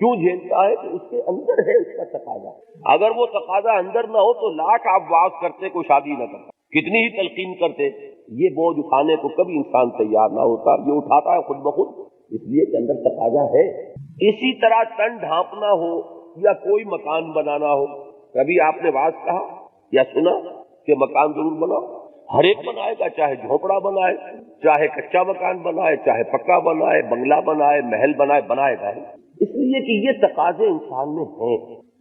کیوں جھیلتا ہے کہ اس کے اندر ہے اس کا تقاضا. اگر وہ تقاضا اندر نہ ہو تو لاکھ آپ واز کرتے کوئی شادی نہ کرتا, کتنی ہی تلقین کرتے, یہ بوجھ اٹھانے کو کبھی انسان تیار نہ ہوتا. یہ اٹھاتا ہے خود بخود اس لیے کہ اندر تقاضا ہے. اسی طرح تن ڈھانپنا ہو یا کوئی مکان بنانا ہو, کبھی آپ نے واز کہا یا سنا کہ مکان ضرور بناؤ؟ ہر ایک بنائے گا, چاہے جھونپڑا بنائے, چاہے کچا مکان بنائے, چاہے پکا بنائے, بنگلہ بنائے, محل بنائے, بنائے گا. اس لیے کہ یہ تقاضے انسان میں ہیں.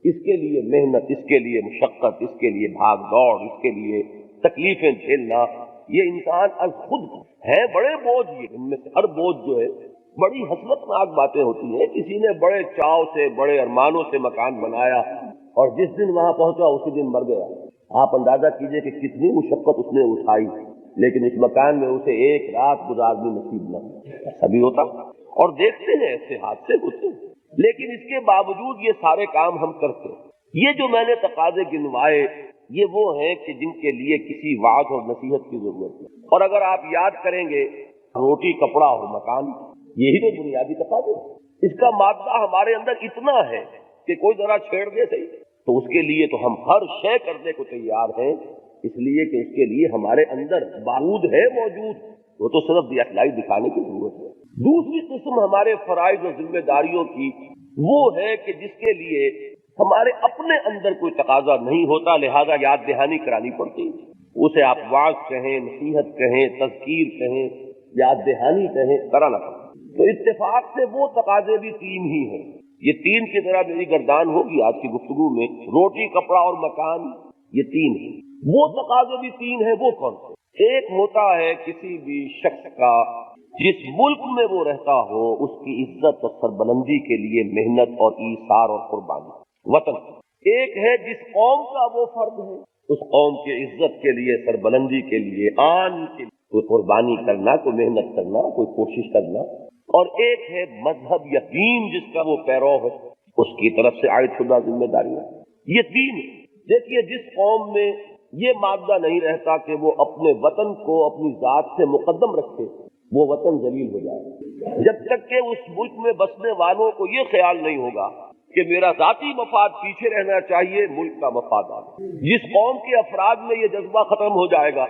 اس کے لیے محنت, اس کے لیے مشقت, اس کے لیے بھاگ دوڑ, اس کے لیے تکلیفیں جھیلنا, یہ انسان از خود ہے بڑے بوجھ. یہ ان میں سے ہر بوجھ جو ہے بڑی حسرتناک باتیں ہوتی ہیں. کسی نے بڑے چاؤ سے, بڑے ارمانوں سے مکان بنایا اور جس دن وہاں پہنچا اسی دن مر گیا. آپ اندازہ کیجئے کہ کتنی مشقت اس نے اٹھائی, لیکن اس مکان میں اسے ایک رات گزارنی نصیب نہ ہوئی. ایسا بھی ہوتا اور دیکھتے ہیں ایسے حادثے ہوتے ہیں. لیکن اس کے باوجود یہ سارے کام ہم کرتے ہیں. یہ جو میں نے تقاضے گنوائے یہ وہ ہیں کہ جن کے لیے کسی وعظ اور نصیحت کی ضرورت ہے. اور اگر آپ یاد کریں گے, روٹی, کپڑا اور مکان, یہی تو بنیادی تقاضے ہیں. اس کا مادہ ہمارے اندر اتنا ہے کہ کوئی ذرا چھیڑ دے صحیح تو اس کے لیے تو ہم ہر شے کرنے کو تیار ہیں. اس لیے کہ اس کے لیے ہمارے اندر بارود ہے موجود, وہ تو صرف اخلائی دکھانے کی ضرورت ہے. دوسری قسم ہمارے فرائض اور ذمہ داریوں کی وہ ہے کہ جس کے لیے ہمارے اپنے اندر کوئی تقاضا نہیں ہوتا, لہذا یاد دہانی کرانی پڑتی. اسے آپ واعظ کہیں, نصیحت کہیں, تذکیر کہیں, یاد دہانی کہیں, کرانا پڑتا. تو اتفاق سے وہ تقاضے بھی تین ہی ہیں. یہ تین کی طرح میری گردان ہوگی آج کی گفتگو میں. روٹی, کپڑا اور مکان, یہ تین ہیں. وہ تقاضے بھی تین ہیں. وہ کون سے؟ ایک ہوتا ہے کسی بھی شخص کا جس ملک میں وہ رہتا ہو اس کی عزت اور سربلندی کے لیے محنت اور ایثار اور قربانی, وطن. ایک ہے جس قوم کا وہ فرد ہے, اس قوم کی عزت کے لیے, سربلندی کے لیے, آن کے لیے کوئی قربانی کرنا, کوئی محنت کرنا, کوئی کوشش کرنا. اور ایک ہے مذہب یا دین جس کا وہ پیرو ہے, اس کی طرف سے عائد شدہ ذمہ داریاں. یہ تین. دیکھیے جس قوم میں یہ مادہ نہیں رہتا کہ وہ اپنے وطن کو اپنی ذات سے مقدم رکھے, وہ وطن ذلیل ہو جائے. جب تک کہ اس ملک میں بسنے والوں کو یہ خیال نہیں ہوگا کہ میرا ذاتی مفاد پیچھے رہنا چاہیے, ملک کا مفاد آگے. جس قوم کے افراد میں یہ جذبہ ختم ہو جائے گا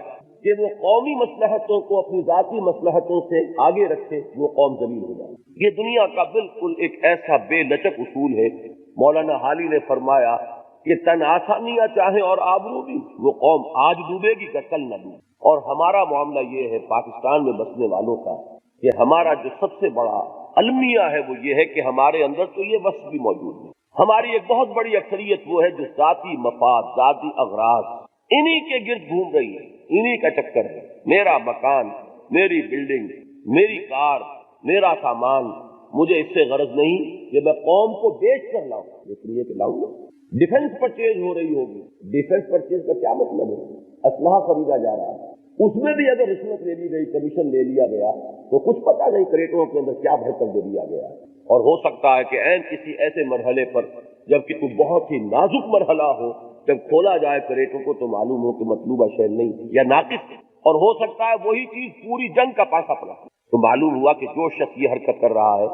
کہ وہ قومی مصلحتوں کو اپنی ذاتی مصلحتوں سے آگے رکھے, وہ قوم ذلیل ہو جائے. یہ دنیا کا بالکل ایک ایسا بے لچک اصول ہے. مولانا حالی نے فرمایا کہ تن آسانیاں چاہیں اور آبرو بھی, وہ قوم آج ڈوبے گی کہ کل نہ ڈوبے. اور ہمارا معاملہ یہ ہے پاکستان میں بسنے والوں کا کہ ہمارا جو سب سے بڑا المیہ ہے وہ یہ ہے کہ ہمارے اندر تو یہ وصف بھی موجود ہے. ہماری ایک بہت بڑی اکثریت وہ ہے جو ذاتی مفاد, ذاتی اغراض, انہی کے گرد گھوم رہی ہے, انہی کا چکر ہے. میرا مکان, میری بلڈنگ, میری کار, میرا سامان, مجھے اس سے غرض نہیں کہ میں قوم کو بیچ کر لاؤں, اس لیے کہ لاؤں گا. ڈیفنس پرچیز ہو رہی ہوگی, ڈیفنس پرچیز کا کیا مطلب ہے؟ اسلحہ خریدا جا رہا ہے, اس میں بھی اگر رشوت لے لی گئی, کمیشن لے لیا گیا تو کچھ پتہ نہیں کریٹوں کے اندر کیا بھر کر دے دیا گیا. اور ہو سکتا ہے کہ عین کسی ایسے مرحلے پر جب کہ کوئی بہت ہی نازک مرحلہ ہو, جب کھولا جائے کریٹوں کو تو معلوم ہو کہ مطلوبہ شے نہیں یا ناقص ہے. اور ہو سکتا ہے وہی چیز پوری جنگ کا پاسا پڑا تو معلوم ہوا کہ جو شخص یہ حرکت کر رہا ہے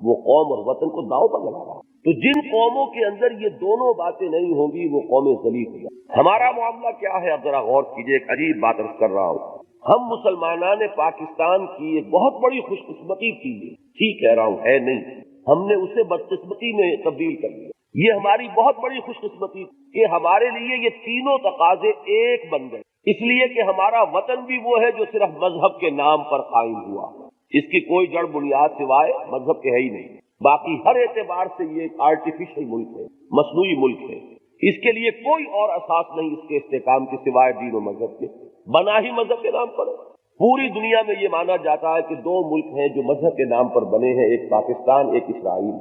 وہ قوم اور وطن کو داؤ پر لگا رہا ہے. تو جن قوموں کے اندر یہ دونوں باتیں نہیں ہوں گی وہ قومیں ذلیل ہو جائیں. ہمارا معاملہ کیا ہے؟ اب ذرا غور کیجیے. ایک عجیب بات عرض کر رہا ہوں. ہم مسلمانان پاکستان کی ایک بہت بڑی خوش قسمتی تھی, ٹھیک کہہ رہا ہوں, ہے نہیں, ہم نے اسے بدقسمتی میں تبدیل کر دیا. یہ ہماری بہت بڑی خوش قسمتی کہ ہمارے لیے یہ تینوں تقاضے ایک بن گئے. اس لیے کہ ہمارا وطن بھی وہ ہے جو صرف مذہب کے نام پر قائم ہوا, اس کی کوئی جڑ بنیاد سوائے مذہب کے ہے ہی نہیں. باقی ہر اعتبار سے یہ ایک آرٹیفیشل ملک ہے, مصنوعی ملک ہے. اس کے لیے کوئی اور اساس نہیں اس کے استحکام کے سوائے دین و مذہب کے. بنا ہی مذہب کے نام پر. پوری دنیا میں یہ مانا جاتا ہے کہ دو ملک ہیں جو مذہب کے نام پر بنے ہیں, ایک پاکستان, ایک اسرائیل.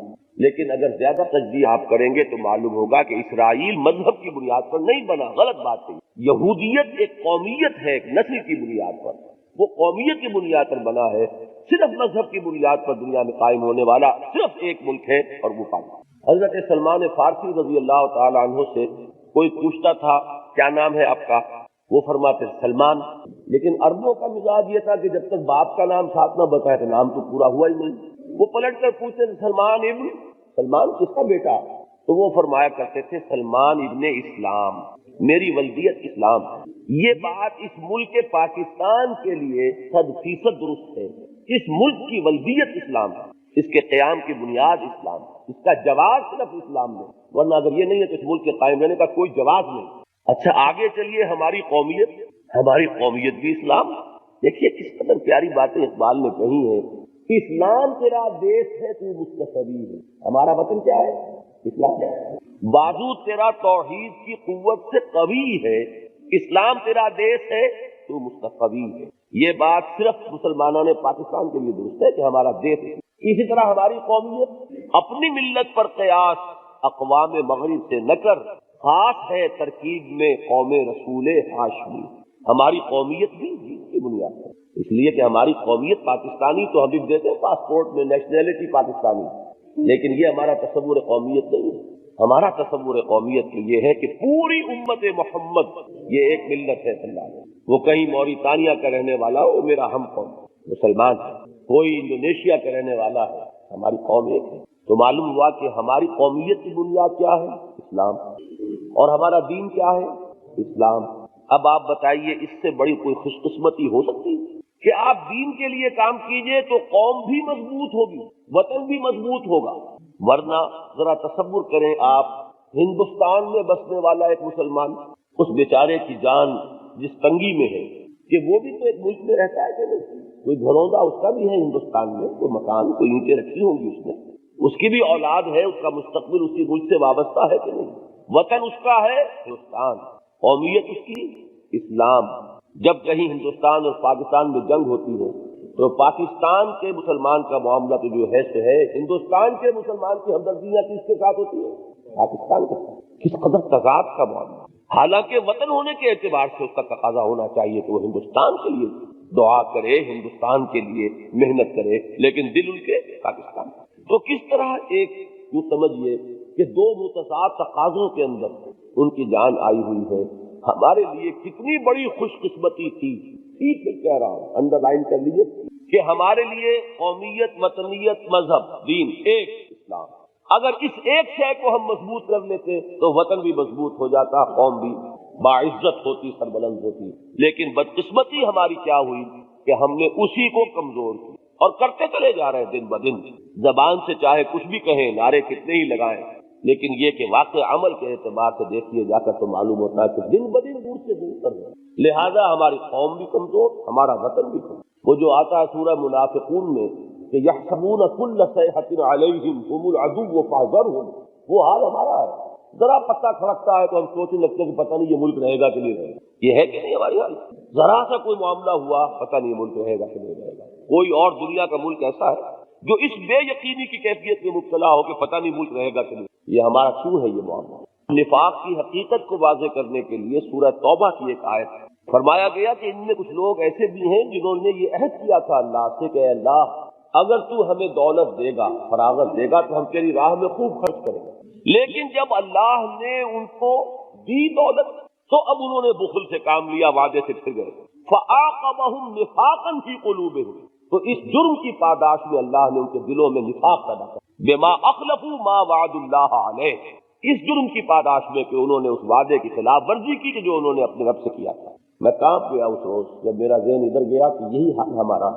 لیکن اگر زیادہ تجزیہ آپ کریں گے تو معلوم ہوگا کہ اسرائیل مذہب کی بنیاد پر نہیں بنا, غلط بات ہے. یہودیت ایک قومیت ہے, ایک نسل کی بنیاد پر, وہ قومیت کی بنیاد پر بنا ہے. صرف مذہب کی بنیاد پر دنیا میں قائم ہونے والا صرف ایک ملک ہے اور وہ پاکستان. حضرت سلمان فارسی رضی اللہ تعالی عنہ سے کوئی پوچھتا تھا کیا نام ہے آپ کا, وہ فرماتے سلمان. لیکن عربوں کا مزاج یہ تھا کہ جب تک باپ کا نام ساتھ نہ بتائے تو نام تو پورا ہوا ہی نہیں. وہ پلٹ کر پوچھتے سلمان ابن, سلمان کس کا بیٹا؟ تو وہ فرمایا کرتے تھے سلمان ابن اسلام، میری ولدیت اسلام ہے۔ یہ بات اس ملک پاکستان کے لیے 100% درست ہے۔ اس ملک کی ولدیت اسلام ہے، اس کے قیام کی بنیاد اسلام ہے، اس کا جواز صرف اسلام میں، ورنہ اگر یہ نہیں ہے تو اس ملک کے قائم رہنے کا کوئی جواز نہیں۔ اچھا آگے چلیے، ہماری قومیت بھی اسلام۔ دیکھیے کس قدر پیاری باتیں اقبال نے کہی ہیں، اسلام تیرا دیش ہے تو مستفی ہے۔ ہمارا وطن کیا ہے؟ اسلام ہے۔ بازو تیرا توحید کی قوت سے قوی ہے، اسلام تیرا دیش ہے تو مستفی ہے۔ یہ بات صرف مسلمانوں نے پاکستان کے لیے درست ہے کہ ہمارا دیش ہے۔ اسی طرح ہماری قومیت اپنی ملت پر قیاس اقوام مغرب سے نہ کر، خاص ہے ترکیب میں قوم رسول ہاشمی۔ ہماری قومیت بھی دین کی بنیاد ہے، اس لیے کہ ہماری قومیت پاکستانی تو ہم بھی دیتے ہیں پاسپورٹ میں نیشنلٹی پاکستانی، لیکن یہ ہمارا تصور قومیت نہیں ہے۔ ہمارا تصور قومیت یہ ہے کہ پوری امت محمد یہ ایک ملت ہے صلی اللہ علیہ وسلم۔ وہ کہیں موریتانیہ کا رہنے والا ہو، میرا ہم قوم مسلمان ہے، کوئی انڈونیشیا کا رہنے والا ہے، ہماری قوم ایک ہے۔ تو معلوم ہوا کہ ہماری قومیت کی بنیاد کیا ہے؟ اسلام، اور ہمارا دین کیا ہے؟ اسلام۔ اب آپ بتائیے اس سے بڑی کوئی خوش قسمتی ہو سکتی ہے کہ آپ دین کے لیے کام کیجئے تو قوم بھی مضبوط ہوگی، وطن بھی مضبوط ہوگا؟ ورنہ ذرا تصور کریں آپ، ہندوستان میں بسنے والا ایک مسلمان، اس بیچارے کی جان جس تنگی میں ہے کہ وہ بھی تو ایک ملک میں رہتا ہے کہ نہیں، کوئی گھروندا اس کا بھی ہے ہندوستان میں، کوئی مکان، کوئی اینٹیں رکھی ہوں گی اس نے، اس کی بھی اولاد ہے، اس کا مستقبل اسی ملک سے وابستہ ہے کہ نہیں؟ وطن اس کا ہے ہندوستان، قومیت اس کی اسلام۔ جب کہیں ہندوستان اور پاکستان میں جنگ ہوتی ہے تو پاکستان کے مسلمان کا معاملہ تو جو ہے سو ہے، ہندوستان کے مسلمان کی ہمدردیاں کس کے ساتھ ہوتی ہے؟ پاکستان کے ساتھ۔ کس قدر تضاد کا معاملہ، حالانکہ وطن ہونے کے اعتبار سے اس کا تقاضا ہونا چاہیے کہ وہ ہندوستان کے لیے دعا کرے، ہندوستان کے لیے محنت کرے، لیکن دل ان کے پاکستان۔ تو کس طرح ایک یوں سمجھیے کہ دو متضاد تقاضوں کے اندر ان کی جان آئی ہوئی ہے۔ ہمارے لیے کتنی بڑی خوش قسمتی تھی، پھر کہہ رہا ہوں، انڈر لائن کر لیجیے کہ ہمارے لیے قومیت، وطنیت، مذہب، دین ایک اسلام۔ اگر اس ایک شے کو ہم مضبوط کر لیتے تو وطن بھی مضبوط ہو جاتا، قوم بھی باعزت ہوتی، سربلند ہوتی۔ لیکن بدقسمتی ہماری کیا ہوئی کہ ہم نے اسی کو کمزور کی اور کرتے چلے جا رہے ہیں دن بدن۔ زبان سے چاہے کچھ بھی کہیں، نعرے کتنے ہی لگائیں، لیکن یہ کہ واقع عمل کے اعتبار سے دیکھیے جا کر تو معلوم ہوتا ہے کہ دن بدن دور سے دور کر رہے ہیں۔ لہذا ہماری قوم بھی کمزور، ہمارا وطن بھی کمزور۔ وہ جو آتا ہے سورہ منافقون میں کہ یحسبون کل صیحۃ علیہم هم العدو فاحذرهم، وہ حال ہمارا ہے۔ ذرا پتہ کھڑکتا ہے تو ہم سوچنے لگتے ہیں کہ پتہ نہیں یہ ملک رہے گا کہ نہیں رہے گا۔ یہ ہے کہ نہیں ہماری حال؟ ذرا سا کوئی معاملہ ہوا، پتہ نہیں ملک رہے گا کہ نہیں رہے گا۔ کوئی اور دنیا کا ملک ایسا ہے جو اس بے یقینی کی کیفیت میں مبتلا ہو کہ پتہ نہیں ملک رہے گا کہ نہیں؟ یہ ہمارا کیوں ہے یہ معاملہ؟ نفاق کی حقیقت کو واضح کرنے کے لیے سورہ توبہ کی ایک آیت ہے، فرمایا گیا کہ ان میں کچھ لوگ ایسے بھی ہیں جنہوں نے یہ عہد کیا تھا اللہ سے کہ اے اللہ اگر تو ہمیں دولت دے گا، فراغت دے گا تو ہم تیری راہ میں خوب خرچ کریں گے۔ لیکن جب اللہ نے ان کو دی دولت تو اب انہوں نے بخل سے کام لیا، وعدے سے پھر گئے۔ فَأَعْقَبَهُمْ نِفَاقًا فِي قُلُوبِهِمْ، تو اس جرم کی پاداش میں اللہ نے ان کے دلوں میں نفاق پیدا کر بما اخلفوا ما وعد اللہ علیہ، اس جرم کی پاداش میں کہ انہوں نے اس وعدے کی خلاف ورزی کی کہ جو انہوں نے اپنے رب سے کیا تھا۔ میں کانپ گیا اس روز جب میرا ذہن ادھر گیا کہ یہی حال ہمارا۔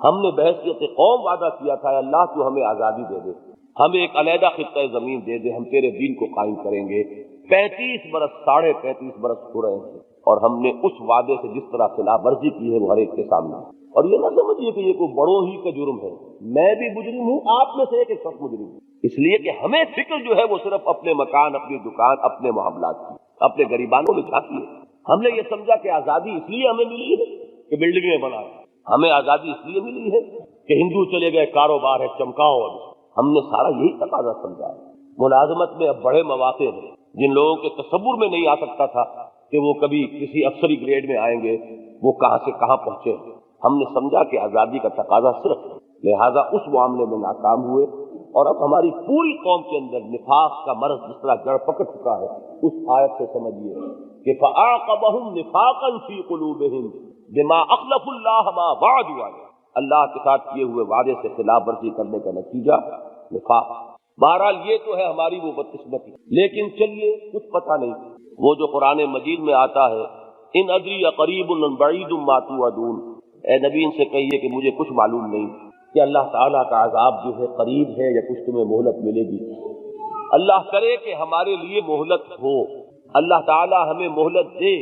ہم نے بحیثیت قوم وعدہ کیا تھا اللہ تو ہمیں آزادی دے دے، ہمیں ایک علیحدہ خطہ زمین دے دے، ہم تیرے دین کو قائم کریں گے۔ 35 برس 35.5 برس ہو رہے ہیں اور ہم نے اس وعدے سے جس طرح خلاف ورزی کی ہے وہ ہر ایک کے سامنے۔ اور یہ نہ سمجھیے کہ یہ کوئی بڑوں ہی کا جرم ہے، میں بھی مجرم ہوں، آپ میں سے ایک سخت مجرم ہوں، اس لیے کہ ہمیں فکر جو ہے وہ صرف اپنے مکان، اپنی دکان، اپنے معاملات کی، اپنے غریبانوں میں جھانکی ہے۔ ہم نے یہ سمجھا کہ آزادی اس لیے ہمیں ملی ہے کہ بلڈنگیں بنائیں، ہمیں آزادی اس لیے ملی ہے کہ ہندو چلے گئے کاروبار ہے چمکاؤ، ہم نے سارا یہی تقاضا سمجھا ہے۔ ملازمت میں اب بڑے مواقع ہیں جن لوگوں کے تصور میں نہیں آ سکتا تھا کہ وہ کبھی کسی افسری گریڈ میں آئیں گے، وہ کہاں سے کہاں پہنچے۔ ہم نے سمجھا کہ آزادی کا تقاضا صرف ہے، لہذا اس معاملے میں ناکام ہوئے، اور اب ہماری پوری قوم کے اندر نفاق کا مرض جس طرح جڑ پکڑ چکا ہے، اس آیت سے سمجھیے کہ فَأَعْقَبَهُمْ نِفَاقًا فِي قُلُوبِهِمْ بِمَا أَخْلَفُوا اللَّهَ مَا وَعَدُوا عَلَيْهِ، اللہ کے ساتھ کیے ہوئے وعدے سے خلاف ورزی کرنے کا نتیجہ نفاق۔ بہرحال یہ تو ہے ہماری وہ بدقسمتی. لیکن چلیے کچھ پتہ نہیں. وہ جو قرآن مجید میں آتا ہے ان ادری اقریب ام بعید ما توعدون، اے نبی ان سے کہیے کہ مجھے کچھ معلوم نہیں کہ اللہ تعالیٰ کا عذاب جو ہے قریب ہے یا کچھ تمہیں مہلت ملے گی. اللہ کرے کہ ہمارے لیے مہلت ہو، اللہ تعالیٰ ہمیں مہلت دے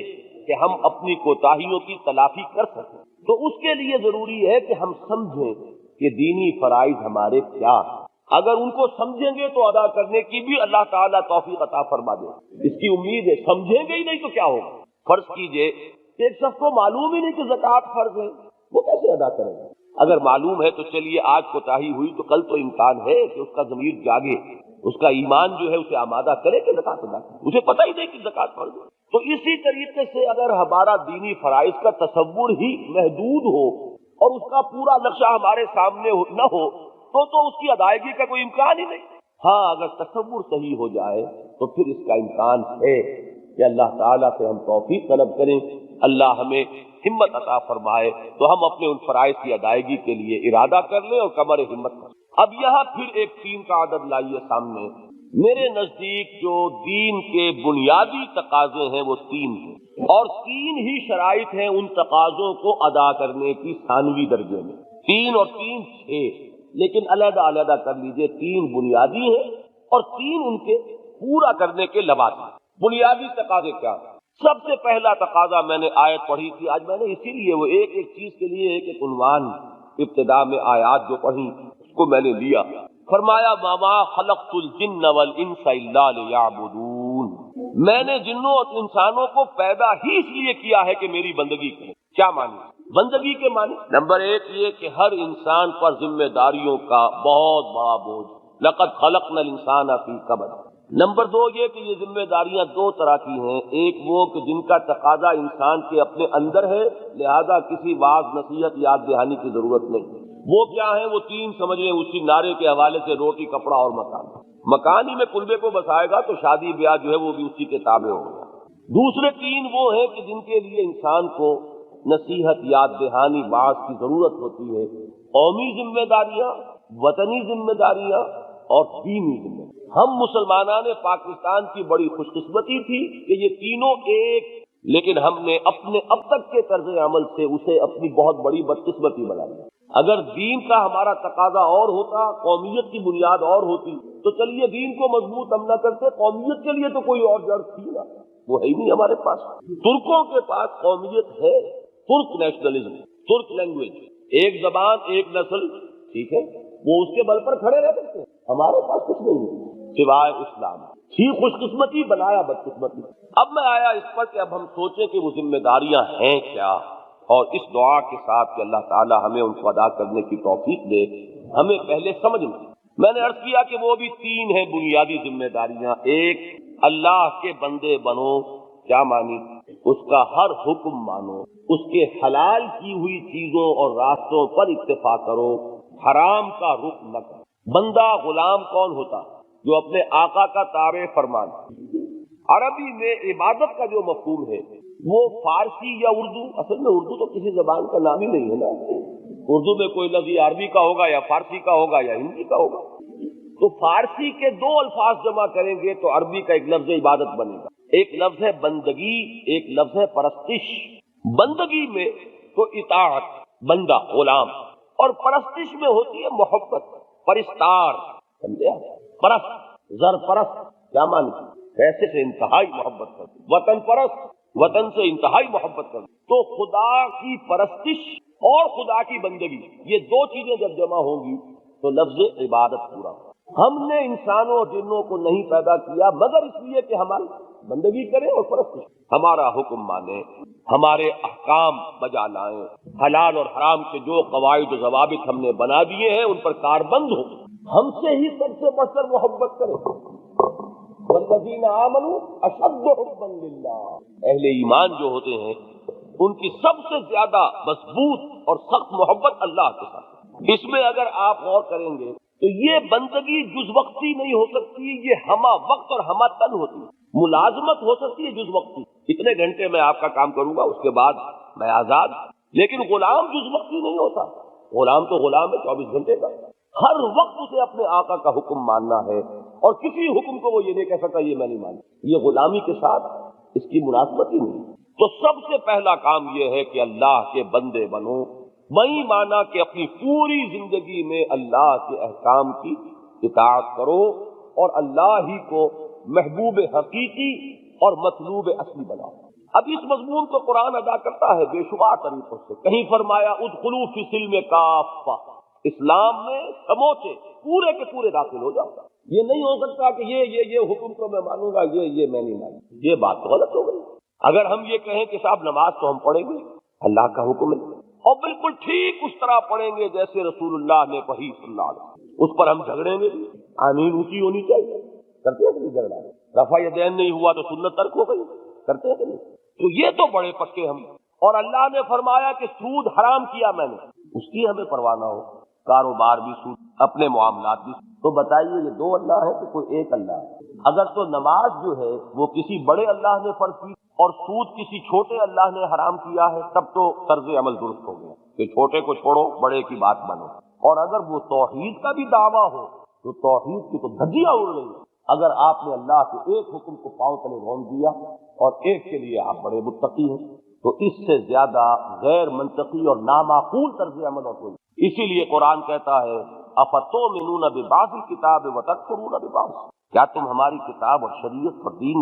کہ ہم اپنی کوتاہیوں کی تلافی کر سکیں. تو اس کے لیے ضروری ہے کہ ہم سمجھیں کہ دینی فرائض ہمارے کیا ہیں. اگر ان کو سمجھیں گے تو ادا کرنے کی بھی اللہ تعالیٰ توفیق عطا فرما دے. اس کی امید ہے. سمجھیں گے ہی نہیں تو کیا ہوگا؟ فرض کیجئے ایک شخص کو معلوم ہی نہیں کہ زکوٰۃ فرض ہے، وہ کیسے ادا کرے گا؟ اگر معلوم ہے تو چلیے آج کوتاہی ہوئی تو کل تو امکان ہے کہ اس کا ضمیر جاگے، اس کا ایمان جو ہے اسے آمادہ کرے کہ زکوٰۃ ادا کرے. اسے پتہ ہی نہیں کہ زکوٰۃ فرض ہے. تو اسی طریقے سے اگر ہمارا دینی فرائض کا تصور ہی محدود ہو اور اس کا پورا نقشہ ہمارے سامنے نہ ہو تو اس کی ادائیگی کا کوئی امکان ہی نہیں. ہاں اگر تصور صحیح ہو جائے تو پھر اس کا امکان ہے کہ اللہ تعالیٰ سے ہم توفیق طلب کریں، اللہ ہمیں ہمت عطا فرمائے تو ہم اپنے ان فرائض کی ادائیگی کے لیے ارادہ کر لیں اور کمر ہمت کریں. اب یہاں پھر ایک 3 کا عدد لائیے سامنے. میرے نزدیک جو دین کے بنیادی تقاضے ہیں وہ 3 ہیں اور 3 ہی شرائط ہیں ان تقاضوں کو ادا کرنے کی ثانوی درجے میں. 3 اور 3 6، لیکن علیحدہ علیحدہ کر لیجئے. 3 بنیادی ہیں اور 3 ان کے پورا کرنے کے لوازم. بنیادی تقاضے کیا ہیں؟ سب سے پہلا تقاضا میں نے آیت پڑھی تھی، آج میں نے اسی لیے وہ ایک ایک چیز کے لیے ایک ایک عنوان ابتدا میں آیات جو پڑھی اس کو میں نے لیا. فرمایا وما خلقت الجن والانس الا لیعبدون، میں نے جنوں اور انسانوں کو پیدا ہی اس لیے کیا ہے کہ میری بندگی کریں. کیا معنی بندگی کے معنی؟ نمبر 1 یہ کہ ہر انسان پر ذمہ داریوں کا بہت بڑا بوجھ. لقد خلقنا الانسان فی کبد. نمبر 2 یہ کہ یہ ذمہ داریاں 2 طرح کی ہیں. ایک وہ کہ جن کا تقاضا انسان کے اپنے اندر ہے، لہذا کسی واعظ نصیحت یاد دہانی کی ضرورت نہیں. وہ کیا ہیں؟ وہ 3 سمجھ لیں اسی نعرے کے حوالے سے روٹی کپڑا اور مکان. مکان ہی میں کلبے کو بسائے گا تو شادی بیاہ جو ہے وہ بھی اسی کے تابع ہوگا. دوسرے 3 وہ ہیں کہ جن کے لیے انسان کو نصیحت یاد دہانی باعث کی ضرورت ہوتی ہے. قومی ذمہ داریاں، وطنی ذمہ داریاں اور دینی ذمہ داریاں. ہم مسلمانان پاکستان کی بڑی خوش قسمتی تھی کہ یہ تینوں ایک، لیکن ہم نے اپنے اب تک کے طرز عمل سے اسے اپنی بہت بڑی بدقسمتی بنا لیا. اگر دین کا ہمارا تقاضا اور ہوتا، قومیت کی بنیاد اور ہوتی تو چلیے دین کو مضبوط ہم نہ کرتے. قومیت کے لیے تو کوئی اور جڑ تھی نہ، وہ ہے ہی نہیں ہمارے پاس. ترکوں کے پاس قومیت ہے، ترک نیشنلزم، ترک لینگویج، ایک زبان ایک نسل، ٹھیک ہے، وہ اس کے بل پر کھڑے رہ سکتے ہیں. ہمارے پاس کچھ نہیں ہے سوائے اسلام. تھی خوش قسمتی، بنایا بدقسمتی. اب میں آیا اس پر کہ اب ہم سوچیں کہ وہ ذمہ داریاں ہیں کیا، اور اس دعا کے ساتھ کہ اللہ تعالی ہمیں ان کو ادا کرنے کی توفیق دے. ہمیں پہلے سمجھنا، میں نے عرض کیا کہ وہ بھی 3 ہیں بنیادی ذمہ داریاں. ایک، اللہ کے بندے بنو. کیا معنی؟ اس کا ہر حکم مانو، اس کے حلال کی ہوئی چیزوں اور راستوں پر اکتفا کرو، حرام کا رخ نہ کرو. بندہ غلام کون ہوتا؟ جو اپنے آقا کا تابع فرمان. عربی میں عبادت کا جو مفہوم ہے وہ فارسی یا اردو، اصل میں اردو تو کسی زبان کا نام ہی نہیں ہے نا. اردو میں کوئی لفظ یا عربی کا ہوگا یا فارسی کا ہوگا یا ہندی کا ہوگا. تو فارسی کے 2 الفاظ جمع کریں گے تو عربی کا ایک لفظ عبادت بنے گا. ایک لفظ ہے بندگی، ایک لفظ ہے پرستش. بندگی میں تو اطاعت، بندہ غلام، اور پرستش میں ہوتی ہے محبت، پرستار. سمجھے؟ پرست، زر پرست. کیا معنی؟ پیسے سے انتہائی محبت کر. وطن پرست، وطن سے انتہائی محبت کر. تو خدا کی پرستش اور خدا کی بندگی، یہ 2 چیزیں جب جمع ہوں گی تو لفظ عبادت پورا. ہم نے انسانوں اور جنوں کو نہیں پیدا کیا مگر اس لیے کہ ہماری بندگی کریں اور پرستش. ہمارا حکم مانیں، ہمارے احکام بجا لائیں، حلال اور حرام کے جو قواعد و ضوابط ہم نے بنا دیے ہیں ان پر کاربند ہو. ہم سے ہی سب سے بڑھ کر محبت کریں. والذین آمنوا اشد حبا للہ. اہل ایمان جو ہوتے ہیں ان کی سب سے زیادہ مضبوط اور سخت محبت اللہ کے ساتھ. اس میں اگر آپ غور کریں گے تو یہ بندگی جز وقتی نہیں ہو سکتی، یہ ہمہ وقت اور ہمہ تن ہوتی ہے. ملازمت ہو سکتی ہے جز وقتی، اتنے گھنٹے میں آپ کا کام کروں گا اس کے بعد میں آزاد. لیکن غلام جز وقتی نہیں ہوتا. غلام تو غلام ہے 24 گھنٹے کا. ہر وقت اسے اپنے آقا کا حکم ماننا ہے، اور کسی حکم کو وہ یہ نہیں کہہ سکتا یہ میں نہیں مانتا، یہ غلامی کے ساتھ اس کی مناسبت ہی نہیں۔ تو سب سے پہلا کام یہ ہے کہ اللہ کے بندے بنو، وہی مانا کہ اپنی پوری زندگی میں اللہ کے احکام کی اطاعت کرو اور اللہ ہی کو محبوب حقیقی اور مطلوب اصلی بناؤ۔ اب اس مضمون کو قرآن ادا کرتا ہے بے شمار طریقوں سے۔ کہیں فرمایا ادخلوا فی السلم کافہ، اسلام میں سموچے پورے کے پورے داخل ہو جاؤ۔ یہ نہیں ہو سکتا کہ یہ حکم کو میں مانوں گا، یہ میں نہیں مانوں، یہ بات تو غلط ہو گئی۔ اگر ہم یہ کہیں کہ صاحب نماز تو ہم پڑھیں گے، اللہ کا حکم ہے، اور بالکل ٹھیک اس طرح پڑھیں گے جیسے رسول اللہ نے کہی صلی اللہ علیہ وسلم، اس پر ہم جھگڑیں گے بھی، آمین اونچی ہونی چاہیے، کرتے ہیں کہ نہیں جھگڑا؟ رفع یدین نہیں ہوا تو سنت ترک ہو گئی، کرتے ہیں کہ نہیں؟ تو یہ تو بڑے پکے ہم۔ اور اللہ نے فرمایا کہ سود حرام کیا میں نے، اس کی ہمیں پرواہ نہ ہو، کاروبار بھی سود، اپنے معاملات بھی۔ تو بتائیے یہ دو اللہ ہے کہ کوئی ایک اللہ ہے؟ اگر تو نماز جو ہے وہ کسی بڑے اللہ نے فرض کی اور سود کسی چھوٹے اللہ نے حرام کیا ہے، تب تو طرز عمل درست ہو گیا کہ چھوٹے کو چھوڑو بڑے کی بات مانو۔ اور اگر وہ توحید کا بھی دعویٰ ہو تو توحید کی تو دھجیاں اڑ رہی ہیں۔ اگر آپ نے اللہ کے ایک حکم کو پاؤں تلے رون دیا اور ایک کے لیے آپ بڑے متقی ہیں، تو اس سے زیادہ غیر منطقی اور نامعقول طرز عمل اور کوئی۔ اسی لیے قرآن کہتا ہے افتؤمنون ببعض الکتاب وتکفرون ببعض، کیا تم ہماری کتاب اور شریعت اور دین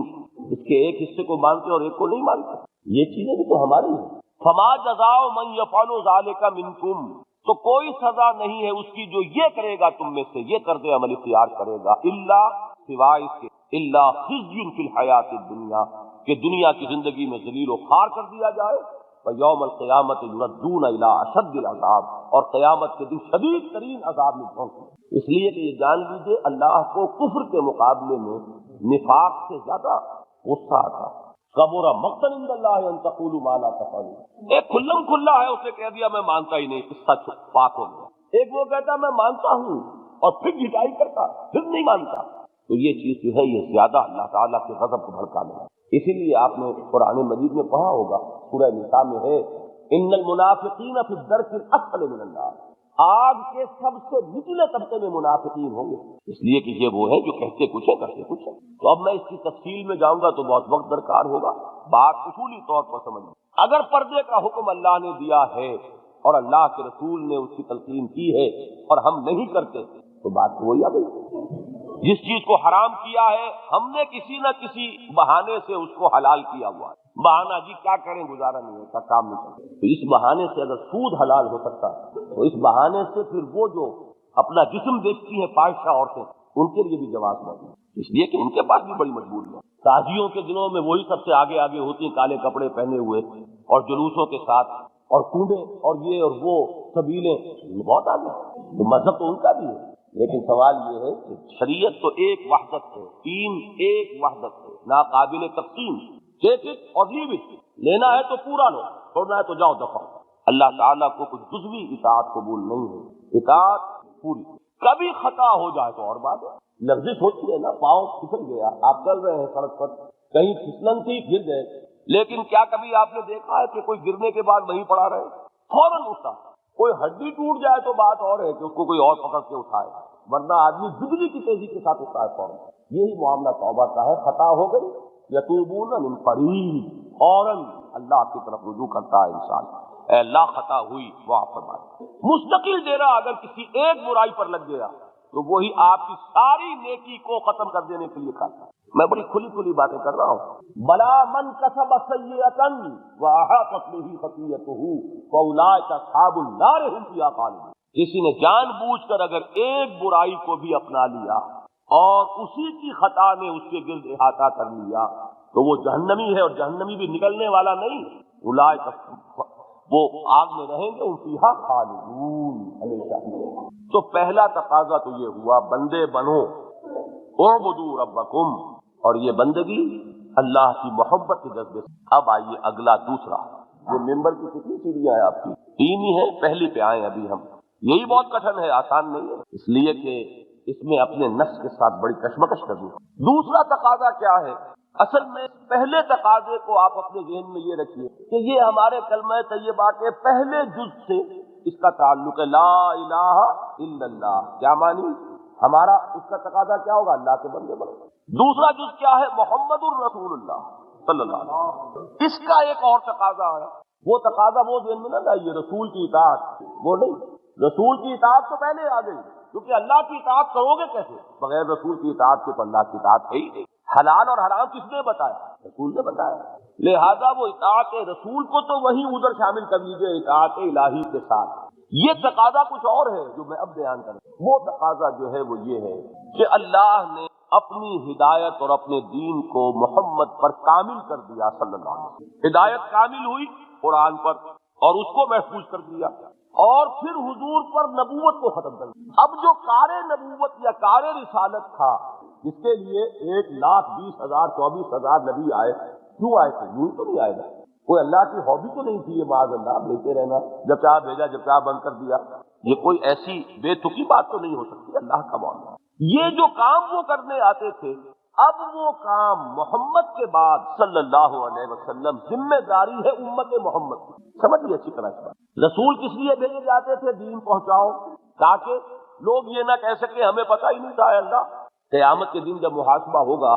اس کے ایک حصے کو مانتے اور ایک کو نہیں مانتے؟ یہ چیزیں بھی تو ہماری ہیں۔ فما جزاء من یفعل ذلک منکم، تو کوئی سزا نہیں ہے اس کی جو یہ کرے گا تم میں سے، یہ طرز عمل اختیار کرے گا، الا سوائے اس کے، الا خزي فی الحیات الدنیا، کہ دنیا کی زندگی میں ذلیل و خوار کر دیا جائے، ویوم القیامت یردون الی اشد العذاب، اور قیامت کے دن شدید ترین عذاب میں پہنچے۔ اس لیے کہ یہ جان لیجیے اللہ کو کفر کے مقابلے میں نفاق سے زیادہ غصہ آتا ہے۔ کبر مقتا عند اللہ ان تقولوا ما لا تفعلون، ایک کھلم کھلا ہے اسے کہہ دیا میں مانتا ہی نہیں، قصہ پاک ہو گیا۔ ایک وہ کہتا میں مانتا ہوں اور پھر جھٹائی کرتا، پھر نہیں مانتا، تو یہ چیز جو ہے یہ زیادہ اللہ تعالیٰ کے غضب کو بھڑکانے ہے۔ اسی لیے آپ نے قرآن مجید میں پڑھا ہوگا، سورہ نساء میں ہے ان المنافقین فی الدرک الاسفل من النار، آگ کے سب سے نچلے طبقے میں منافقین ہوں گے، اس لیے کہ یہ وہ ہیں جو کہتے کچھ ہے کرتے کچھ ہے۔ تو اب میں اس کی تفصیل میں جاؤں گا تو بہت وقت درکار ہوگا، بات اصولی طور پر سمجھیں۔ اگر پردے کا حکم اللہ نے دیا ہے اور اللہ کے رسول نے اس کی تلقین کی ہے اور ہم نہیں کرتے تو بات وہی آ گئی۔ جس چیز کو حرام کیا ہے ہم نے کسی نہ کسی بہانے سے اس کو حلال کیا ہوا ہے، بہانہ جی کیا کریں گزارا نہیں ہوتا، کام نہیں کرتا، تو اس بہانے سے اگر سود حلال ہو سکتا تو اس بہانے سے پھر وہ جو اپنا جسم دیکھتی ہیں فاحشہ عورتیں، ان کے لیے بھی جواز موجود ہے، اس لیے کہ ان کے پاس بھی بڑی مجبوری ہے۔ تازیوں کے دنوں میں وہی سب سے آگے آگے ہوتی ہیں، کالے کپڑے پہنے ہوئے اور جلوسوں کے ساتھ، اور کنڈے اور یہ اور وہ سبیلیں، بہت آگے، تو مذہب تو ان کا بھی ہے۔ لیکن سوال یہ ہے کہ شریعت تو ایک وحدت ہے، دین ایک وحدت ہے، ناقابل تقسیم، ٹیک اٹ اور لیو اٹ، لینا ہے تو پورا لو، چھوڑنا ہے تو جاؤ دفعہ۔ اللہ تعالیٰ کو کچھ جزوی اطاعت قبول نہیں ہے، اطاعت پوری۔ کبھی خطا ہو جائے تو اور بات ہے، لفظ ہوتی ہے نا، پاؤں پھسل گیا، آپ چل رہے ہیں سڑک پر، کہیں پھسلن تھی گر گئے، لیکن کیا کبھی آپ نے دیکھا ہے کہ کوئی گرنے کے بعد وہیں پڑا رہے؟ فوراً اٹھا۔ کوئی ہڈی ٹوٹ جائے تو بات اور ہے کہ اس کو کوئی اور پکڑ کے اٹھائے، ورنہ آدمی بجلی کی تیزی کے ساتھ اٹھتا ہے فوراً۔ یہی معاملہ توبہ کا ہے، خطا ہو گئی یتوبون من قریب، فوراً اللہ کی طرف رجوع کرتا ہے انسان، اے اللہ خطا ہوئی معاف فرما دے۔ مستقل ڈیرا اگر کسی ایک برائی پر لگ گیا تو وہی آپ کی ساری نیکی کو ختم کر دینے کے لیے کھاتا ہے۔ میں بڑی کھلی کھلی باتیں کر رہا ہوں۔ بلا من کسب سیئۃ واحاطت بہ خطیئتہ فاولئک اصحاب النار هم فیہا خالدون، کسی نے جان بوجھ کر اگر ایک برائی کو بھی اپنا لیا اور اسی کی خطا نے اس کے گرد احاطہ کر لیا تو وہ جہنمی ہے، اور جہنمی بھی نکلنے والا نہیں، اولئک وہ آگ میں رہیں گے، فیہا خالدون، ہمیشہ۔ تو پہلا تقاضا تو یہ ہوا بندے بنو، اعبدوا ربکم، اور یہ بندگی اللہ کی محبت کے جذبے سے۔ اب آئیے اگلا دوسرا، یہ ممبر کی کتنی سیڑھیاں ہیں آپ کی؟ 3 ہی ہیں، پہلی پہ آئیں ابھی ہم، یہی بہت کٹھن ہے، آسان نہیں ہے، اس لیے کہ اس میں اپنے نفس کے ساتھ بڑی کشمکش کرنی ہے۔ دوسرا تقاضا کیا ہے؟ اصل میں پہلے تقاضے کو آپ اپنے ذہن میں یہ رکھیے کہ یہ ہمارے کلمہ طیبہ کے پہلے جز سے اس کا تعلق ہے لا الہ الا اللہ. کیا مانی؟ ہمارا اس کا تقاضا کیا ہوگا؟ اللہ کے بندے بنو. دوسرا جز کیا ہے؟ محمد الرسول اللہ صلی اللہ علیہ وسلم. اس کا ایک اور تقاضا ہے. وہ تقاضا وہ ذہن میں نہ لائیے رسول کی اطاعت، وہ نہیں. رسول کی اطاعت تو پہلے آ گئی، کیونکہ اللہ کی اطاعت کرو گے کیسے بغیر رسول کی اطاعت کے؟ تو اللہ کی اطاعت ہے ہی نہیں. حلال اور حرام کس نے بتایا؟ رسول نے بتایا. لہذا وہ اطاعت رسول کو تو وہیں ادھر شامل کر لیجیے اطاعت الہی کے ساتھ. یہ تقاضا کچھ اور ہے جو میں اب بیان کروں. وہ تقاضا جو ہے وہ یہ ہے کہ اللہ نے اپنی ہدایت اور اپنے دین کو محمد پر کامل کر دیا صلی اللہ علیہ وسلم. ہدایت کامل ہوئی قرآن پر اور اس کو محفوظ کر دیا، اور پھر حضور پر نبوت کو ختم کر دیا. اب جو کار نبوت یا کار رسالت تھا، جس کے لیے 1,20,000 24,000 نبی آئے، کیوں آئے تھے؟ یوں تو نہیں آئے گا. کوئی اللہ کی ہابی تو نہیں تھی یہ معاذ اللہ لیتے رہنا، جب چاہ بھیجا جب چاہ بند کر دیا. یہ کوئی ایسی بے تکی بات تو نہیں ہو سکتی. اللہ کا معاملہ یہ جو کام وہ کرنے آتے تھے، اب وہ کام محمد کے بعد صلی اللہ علیہ وسلم ذمہ داری ہے امت محمد کی. سمجھیے اچھی طرح سے. رسول کس لیے بھیجے جاتے تھے؟ دین پہنچاؤ، تاکہ لوگ یہ نہ کہہ سکے ہمیں پتہ ہی نہیں تھا. اللہ قیامت کے دن جب محاسبہ ہوگا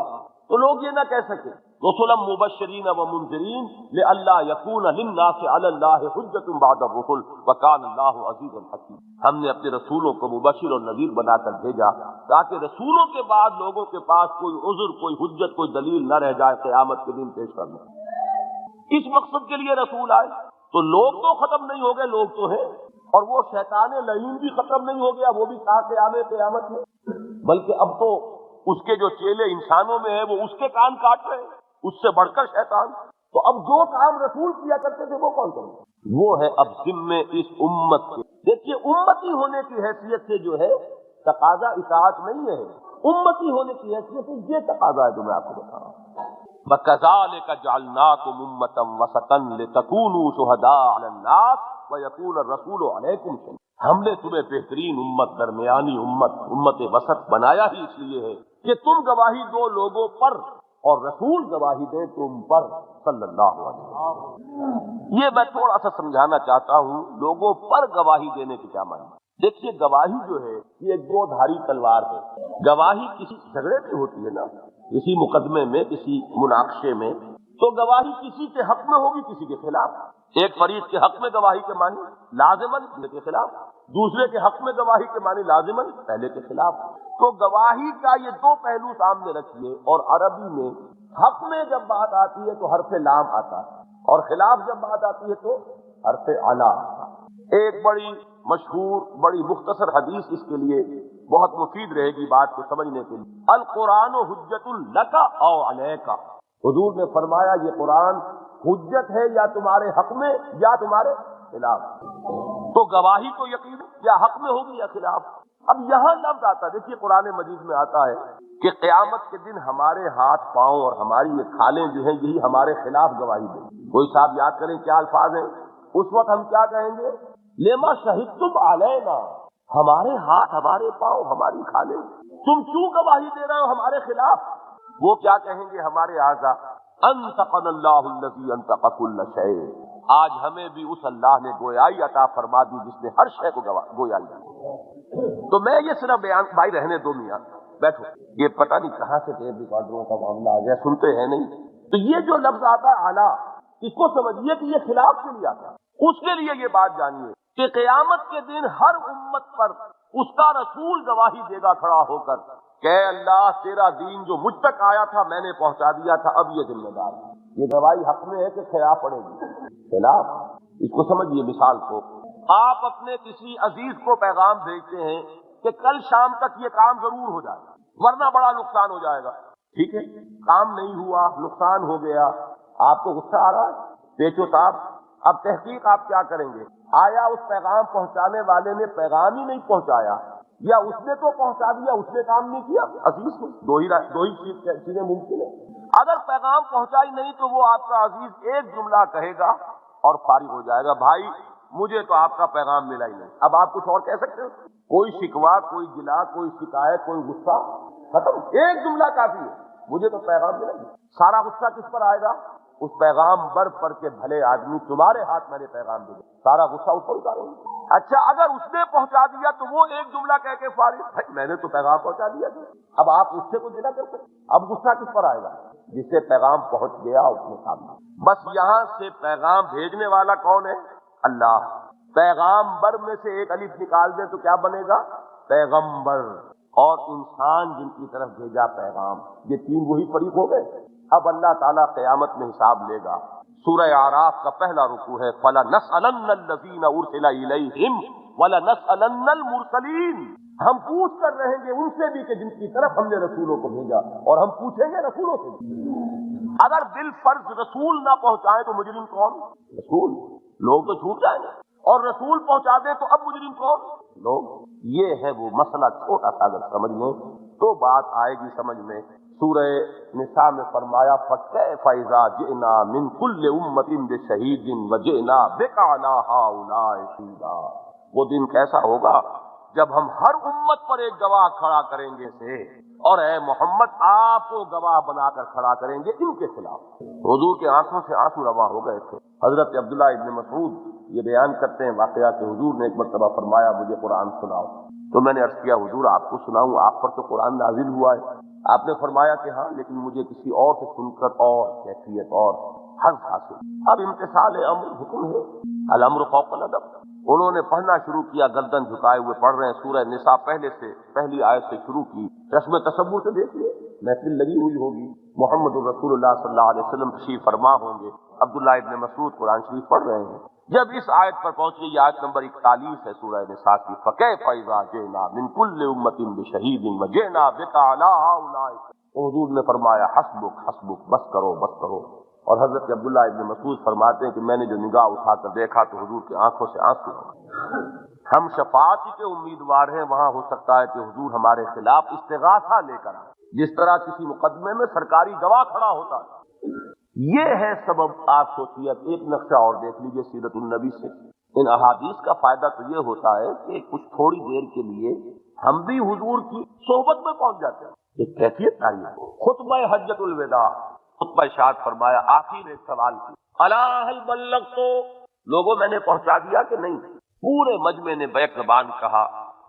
تو لوگ یہ نہ کہہ سکے رسلا مبشرین و منذرین لئلا یکون للناس علی اللہ حجۃ بعد الرسل وکان اللہ عزیزا حکیم. ہم نے اپنے رسولوں کو مبشر اور نذیر بنا کر بھیجا تاکہ رسولوں کے بعد لوگوں کے پاس کوئی عذر، کوئی حجت، کوئی دلیل نہ رہ جائے قیامت کے دن پیش کرنا. اس مقصد کے لیے رسول آئے. تو لوگ تو ختم نہیں ہو گئے، لوگ تو ہیں، اور وہ شیطان لعین بھی ختم نہیں ہو گیا، وہ بھی تا قیامت میں. بلکہ اب تو اس کے جو چیلے انسانوں میں ہیں وہ اس کے کان کاٹ رہے ہیں، اس سے بڑھ کر شیطان. تو اب جو کام رسول کیا کرتے تھے وہ کون کرے؟ وہ ہے اب ذمے اس امت کے. دیکھیے امتی ہونے کی حیثیت سے جو ہے تقاضا اطاعت نہیں ہے، امتی ہونے کی حیثیت سے یہ تقاضا ہے جو میں آپ کو بتا رہا ہوں. وَكَذَلِكَ جَعَلْنَاكُمْ أُمَّةً وَسَطًا لِتَكُونُوا شُهَدَاءَ عَلَى النَّاسِ وَيَكُونَ الرَّسُولُ عَلَيْكُمْ شَهِيدًا. ہم نے تمہیں بہترین امت، درمیانی امت وسط بنایا ہی اس لیے ہے کہ تم گواہی دو لوگوں پر اور رسول گواہی دے تم پر صلی اللہ علیہ وسلم. یہ میں تھوڑا سا سمجھانا چاہتا ہوں لوگوں پر گواہی دینے کی کیا معنی. دیکھیے گواہی جو ہے یہ ایک دو دھاری تلوار ہے. گواہی کسی جھگڑے میں ہوتی ہے نا، کسی مقدمے میں، کسی مناقشے میں، تو گواہی کسی کے حق میں ہوگی، کسی کے خلاف. ایک فریق کے حق میں گواہی کے معنی لازماً پہلے کے خلاف، دوسرے کے حق میں گواہی کے معنی لازماً پہلے کے خلاف. تو گواہی کا یہ دو پہلو سامنے رکھیے. اور عربی میں حق میں جب بات آتی ہے تو حرف لام آتا ہے، اور خلاف جب بات آتی ہے تو حرف علا. ایک بڑی مشہور بڑی مختصر حدیث اس کے لیے بہت مفید رہے گی بات کو سمجھنے کے لیے. القرآن حجت لک او علیک. حضور نے فرمایا یہ قرآن حجت ہے یا تمہارے حق میں یا تمہارے خلاف. تو گواہی تو یقین یا حق میں ہوگی یا خلاف. اب یہاں لفظ آتا ہے، دیکھیے قرآن مجید میں آتا ہے کہ قیامت کے دن ہمارے ہاتھ پاؤں اور ہماری یہ کھالیں جو ہیں یہی ہمارے خلاف گواہی دیں. کوئی صاحب یاد کریں کیا الفاظ ہیں. اس وقت ہم کیا کہیں گے؟ لما شہدتم علینا. ہمارے ہاتھ، ہمارے پاؤں، ہماری کھالیں، تم کیوں گواہی دے رہے ہو ہمارے خلاف؟ وہ کیا کہیں گے ہمارے اعضاء؟ انطقنا اللہ الذی انطق کل شیء. آج ہمیں بھی اس اللہ نے گویائی عطا فرما دی جس نے ہر شے کو گویائی دی. تو میں یہ صرف بیان، بھائی رہنے دو میاں بیٹھو، یہ پتہ نہیں کہاں سے ٹیپ ریکارڈروں کا معاملہ آ گیا، سنتے ہیں نہیں. تو یہ جو لفظ آتا ہے اعلیٰ، اس کو سمجھیے کہ یہ خلاف کے لیے آتا ہے. اس کے لیے یہ بات جانیے کہ قیامت کے دن ہر امت پر اس کا رسول گواہی دے گا کھڑا ہو کر کہ اللہ تیرا دین جو مجھ تک آیا تھا میں نے پہنچا دیا تھا، اب یہ ذمہ دار ہے. یہ گواہی حق میں ہے کہ خلاف پڑے گی؟ خلاف. اس کو سمجھیے. مثال کو آپ اپنے کسی عزیز کو پیغام بھیجتے ہیں کہ کل شام تک یہ کام ضرور ہو جائے ورنہ بڑا نقصان ہو جائے گا. ٹھیک ہے، کام نہیں ہوا، نقصان ہو گیا، آپ کو غصہ آ رہا ہے، پیچو تاب. اب تحقیق آپ کیا کریں گے؟ آیا اس پیغام پہنچانے والے نے پیغام ہی نہیں پہنچایا، یا اس نے تو پہنچا دیا اس نے کام نہیں کیا؟ عزیز کو دو ہی چیزیں ممکن ہیں. اگر پیغام پہنچا ہی نہیں تو وہ آپ کا عزیز ایک جملہ کہے گا اور فارغ ہو جائے گا، بھائی مجھے تو آپ کا پیغام ملا ہی نہیں. اب آپ کچھ اور کہہ سکتے ہو؟ کوئی شکوہ، کوئی گلا، کوئی شکایت، کوئی غصہ ختم. ایک جملہ کافی ہے، مجھے تو پیغام ملا ہی نہیں. سارا غصہ کس پر آئے گا؟ اس پیغام بر پر کے بھلے آدمی تمہارے ہاتھ میں نے پیغام دے دیا، سارا غصہ اس پر اتاریں گے۔ اچھا اگر اس نے پہنچا دیا تو وہ ایک جملہ کہہ کے فارغ، بھائی میں نے تو پیغام پہنچا دیا تھا، اب آپ اس سے کچھ نہ کر سکتے، اب غصہ کس پر آئے گا؟ جس سے پیغام پہنچ گیا اس نے کام کیا۔ بس یہاں سے پیغام بھیجنے والا کون ہے؟ اللہ۔ پیغام بر میں سے ایک الف نکال دیں تو کیا بنے گا؟ پیغمبر۔ اور انسان جن کی طرف بھیجا پیغام، یہ تین وہی فریق ہو گئے۔ اب اللہ تعالیٰ قیامت میں حساب لے گا۔ سورہ اعراف کا پہلا رکوع ہے فَلَنَسْأَلَنَّ الَّذِينَ أُرْسِلَ إِلَيْهِمْ وَلَنَسْأَلَنَّ الْمُرْسَلِينَ۔ ہم پوچھ کر رہیں گے ان سے بھی کہ جن کی طرف ہم نے رسولوں کو بھیجا، اور ہم پوچھیں گے رسولوں سے بھی۔ اگر بالفرض رسول نہ پہنچائیں تو مجرم کون؟ رسول۔ لوگ تو چھوٹ جائیں گے، اور رسول پہنچا دیں تو اب مجرم کون؟ لوگ۔ یہ ہے وہ مسئلہ، چھوٹا سا اگر سمجھ لیں تو بات آئے گی سمجھ میں۔ سورہ نساء میں فرمایا فَكَيْفَ إِذَا جِئْنَا مِنْ كُلِّ أُمَّةٍ بِشَهِيدٍ وَجِئْنَا بِكَ عَلَىٰ هَٰؤُلَاءِ شَهِيدًا۔ وہ دن کیسا ہوگا جب ہم ہر امت پر ایک گواہ کھڑا کریں گے سے، اور اے محمد آپ کو گواہ بنا کر کھڑا کریں گے ان کے خلاف۔ حضور کے آنکھوں سے آنسو رواں ہو گئے تھے۔ حضرت عبداللہ ابن مسعود یہ بیان کرتے ہیں واقعہ کہ حضور نے ایک مرتبہ فرمایا مجھے قرآن سناؤ، تو میں نے عرض کیا حضور آپ کو سناؤں، آپ پر تو قرآن نازل ہوا ہے۔ آپ نے فرمایا کہ ہاں لیکن مجھے کسی اور سے سن کر اور کیفیت اور حظ حاصل۔ اب امتثال امر حکم ہے، الامر فوق الادب۔ انہوں نے پڑھنا شروع کیا، گردن جھکائے ہوئے پڑھ رہے ہیں، سورہ نساء پہلی آیت سے شروع کی۔ رسم تصور سے دیکھیے، محفل لگی ہوئی ہوگی، محمد الرسول اللہ صلی اللہ علیہ وسلم تشریف فرما ہوں گے، عبداللہ ابن مسعود قرآن شریف پڑھ رہے ہیں۔ جب اس آیت پر پہنچ گئی، آیت نمبر 41 ہے سورہ نساء کی، فَكَيْفَ إِذَا جِئْنَا مِنْ كُلِّ أُمَّةٍ بِشَهِيدٍ وَجِئْنَا بِكَ عَلَىٰ هَٰؤُلَاءِ۔ حضور نے فرمایا حسبک حسبک، بس کرو بس کرو۔ اور حضرت عبداللہ ابن مسعود فرماتے ہیں کہ میں نے جو نگاہ اٹھا کر دیکھا تو حضور کی آنکھوں سے آنسو۔ ہم شفاعت کے امیدوار ہیں، وہاں ہو سکتا ہے کہ حضور ہمارے خلاف استغاثہ لے کر آئے، جس طرح کسی مقدمے میں سرکاری گواہ کھڑا ہوتا ہے۔ یہ ہے سبب۔ آپ سوچیے، ایک نقشہ اور دیکھ لیجئے سیرت النبی سے۔ ان احادیث کا فائدہ تو یہ ہوتا ہے کہ کچھ تھوڑی دیر کے لیے ہم بھی حضور کی صحبت میں پہنچ جاتے ہیں، ایک کیفیت آئی ہے۔ خطبہ حجۃ الوداع، خطبہ ارشاد فرمایا، آخر ایک سوال کی، الا هل بلغت، لوگوں میں نے پہنچا دیا کہ نہیں؟ پورے مجمع نے بیک زبان کہا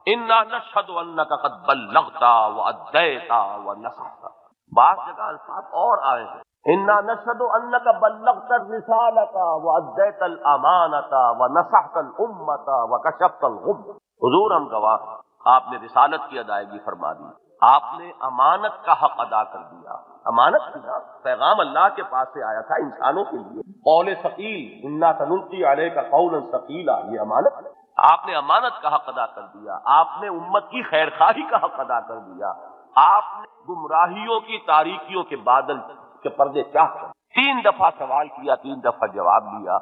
انا نشهد انک قد بلغت وادیت ونصحت۔ بعض جگہ الفاظ اور آئے ہیں، انا نشهد انک بلغت الرسالۃ وادیت الامانۃ ونصحت الامۃ وکشفت الغمۃ۔ حضور ہم گواہ، آپ نے رسالت کی ادائیگی فرما دی، آپ نے امانت کا حق ادا کر دیا۔ امانت تھی نا، پیغام اللہ کے پاس سے آیا تھا انسانوں کے لیے، قول ثقیل، انا سنلقی علیک قولا ثقیلا، یہ امانت ہے۔ آپ نے امانت کا حق ادا کر دیا، آپ نے امت کی خیر خواہی کا حق ادا کر دیا، آپ نے گمراہیوں کی تاریکیوں کے بادل کے پردے چاک کر، 3 دفعہ سوال کیا، 3 دفعہ جواب دیا۔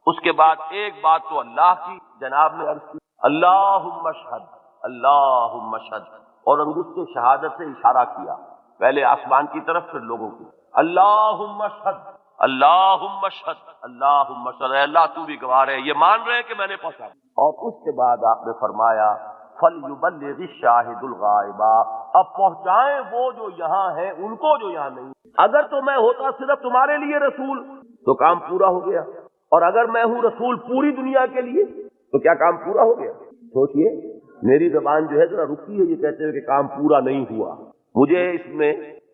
اس کے بعد ایک بات تو اللہ کی جناب نے عرض کی، اللہم اشہد اللہم اشہد، اور انگشت شہادت سے اشارہ کیا، پہلے آسمان کی طرف پھر لوگوں کی، اللہم اشہد اللہم اشہد اللہم اشہد، اے اللہ تو بھی گواہ ہے، یہ مان رہے ہیں کہ میں نے پہنچا۔ اور اس کے بعد آپ نے فرمایا فَلْيُبَلِّغِ الشَّاهِدُ الْغَائِبَ، اب پہنچائیں وہ جو یہاں ہیں ان کو جو یہاں نہیں۔ اگر تو میں ہوتا صرف تمہارے لیے رسول تو کام پورا ہو گیا، اور اگر میں ہوں رسول پوری دنیا کے لیے تو کیا کام پورا ہو گیا؟ سوچئے، میری زبان جو ہے ذرا رکی ہے یہ کہتے ہوئے کہ کام پورا نہیں ہوا۔ مجھے اس میں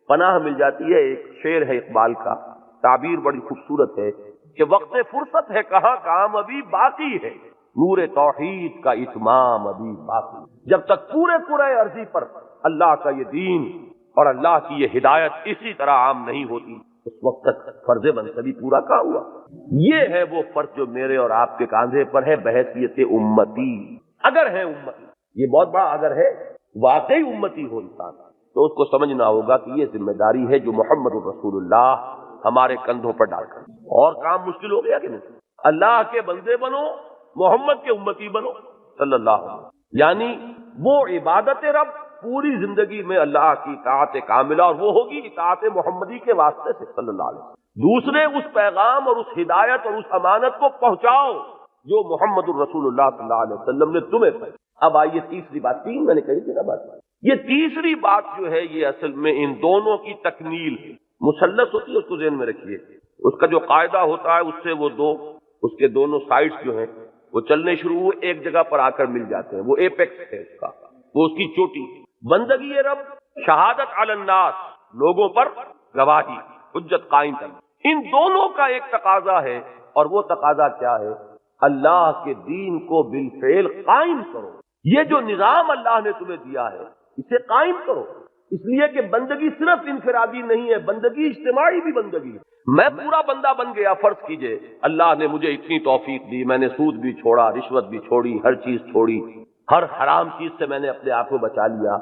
پناہ مل جاتی ہے، ایک شعر ہے اقبال کا، تعبیر بڑی خوبصورت ہے کہ وقت فرصت ہے کہاں، کام ابھی باقی ہے، نور توحید کا اتمام ابھی باقی۔ جب تک پورے عرضی پر اللہ کا یہ دین اور اللہ کی یہ ہدایت اسی طرح عام نہیں ہوتی، اس وقت تک فرض منصبی پورا کہاں ہوا۔ یہ ہے وہ فرض جو میرے اور آپ کے کاندھے پر ہے بحیثیت امتی۔ اگر ہے امتی، یہ بہت بڑا اگر ہے، واقعی امتی ہو انسان تو اس کو سمجھنا ہوگا کہ یہ ذمہ داری ہے جو محمد الرسول اللہ ہمارے کندھوں پر ڈال کر، اور کام مشکل ہو گیا کہ نہیں؟ اللہ کے بندے بنو، محمد کے امتی بنو صلی اللہ علیہ وسلم، یعنی وہ عبادت رب پوری زندگی میں اللہ کی اطاعت کاملہ، اور وہ ہوگی اطاعت محمدی کے واسطے سے صلی اللہ علیہ وسلم۔ دوسرے اس پیغام اور اس ہدایت اور اس امانت کو پہنچاؤ جو محمد الرسول اللہ صلی اللہ علیہ وسلم نے تمہیں دی۔ اب آئیے تیسری بات، 3 میں نے کہی تھی نا بات، یہ تیسری بات جو ہے یہ اصل میں ان دونوں کی تکمیل ہے۔ مثلث ہوتی ہے، اس کو ذہن میں رکھیے، اس کا جو قاعدہ ہوتا ہے اس سے وہ دو، اس کے دونوں سائڈز جو ہیں وہ چلنے شروع ہوئے ایک جگہ پر آ کر مل جاتے ہیں، وہ ایپیکس ہے اس کا، وہ اس کی چوٹی۔ بندگی رب، شہادت علی الناس، لوگوں پر گواہی، حجت قائم کرنا، ان دونوں کا ایک تقاضا ہے، اور وہ تقاضا کیا ہے؟ اللہ کے دین کو بالفعل قائم کرو۔ یہ جو نظام اللہ نے تمہیں دیا ہے اسے قائم کرو، اس لیے کہ بندگی صرف انفرادی نہیں ہے، بندگی اجتماعی بھی بندگی ہے۔ میں پورا بندہ بن گیا، فرض کیجئے اللہ نے مجھے اتنی توفیق دی، میں نے سود بھی چھوڑا، رشوت بھی چھوڑی، ہر چیز چھوڑی، ہر حرام چیز سے میں نے اپنے آپ کو بچا لیا،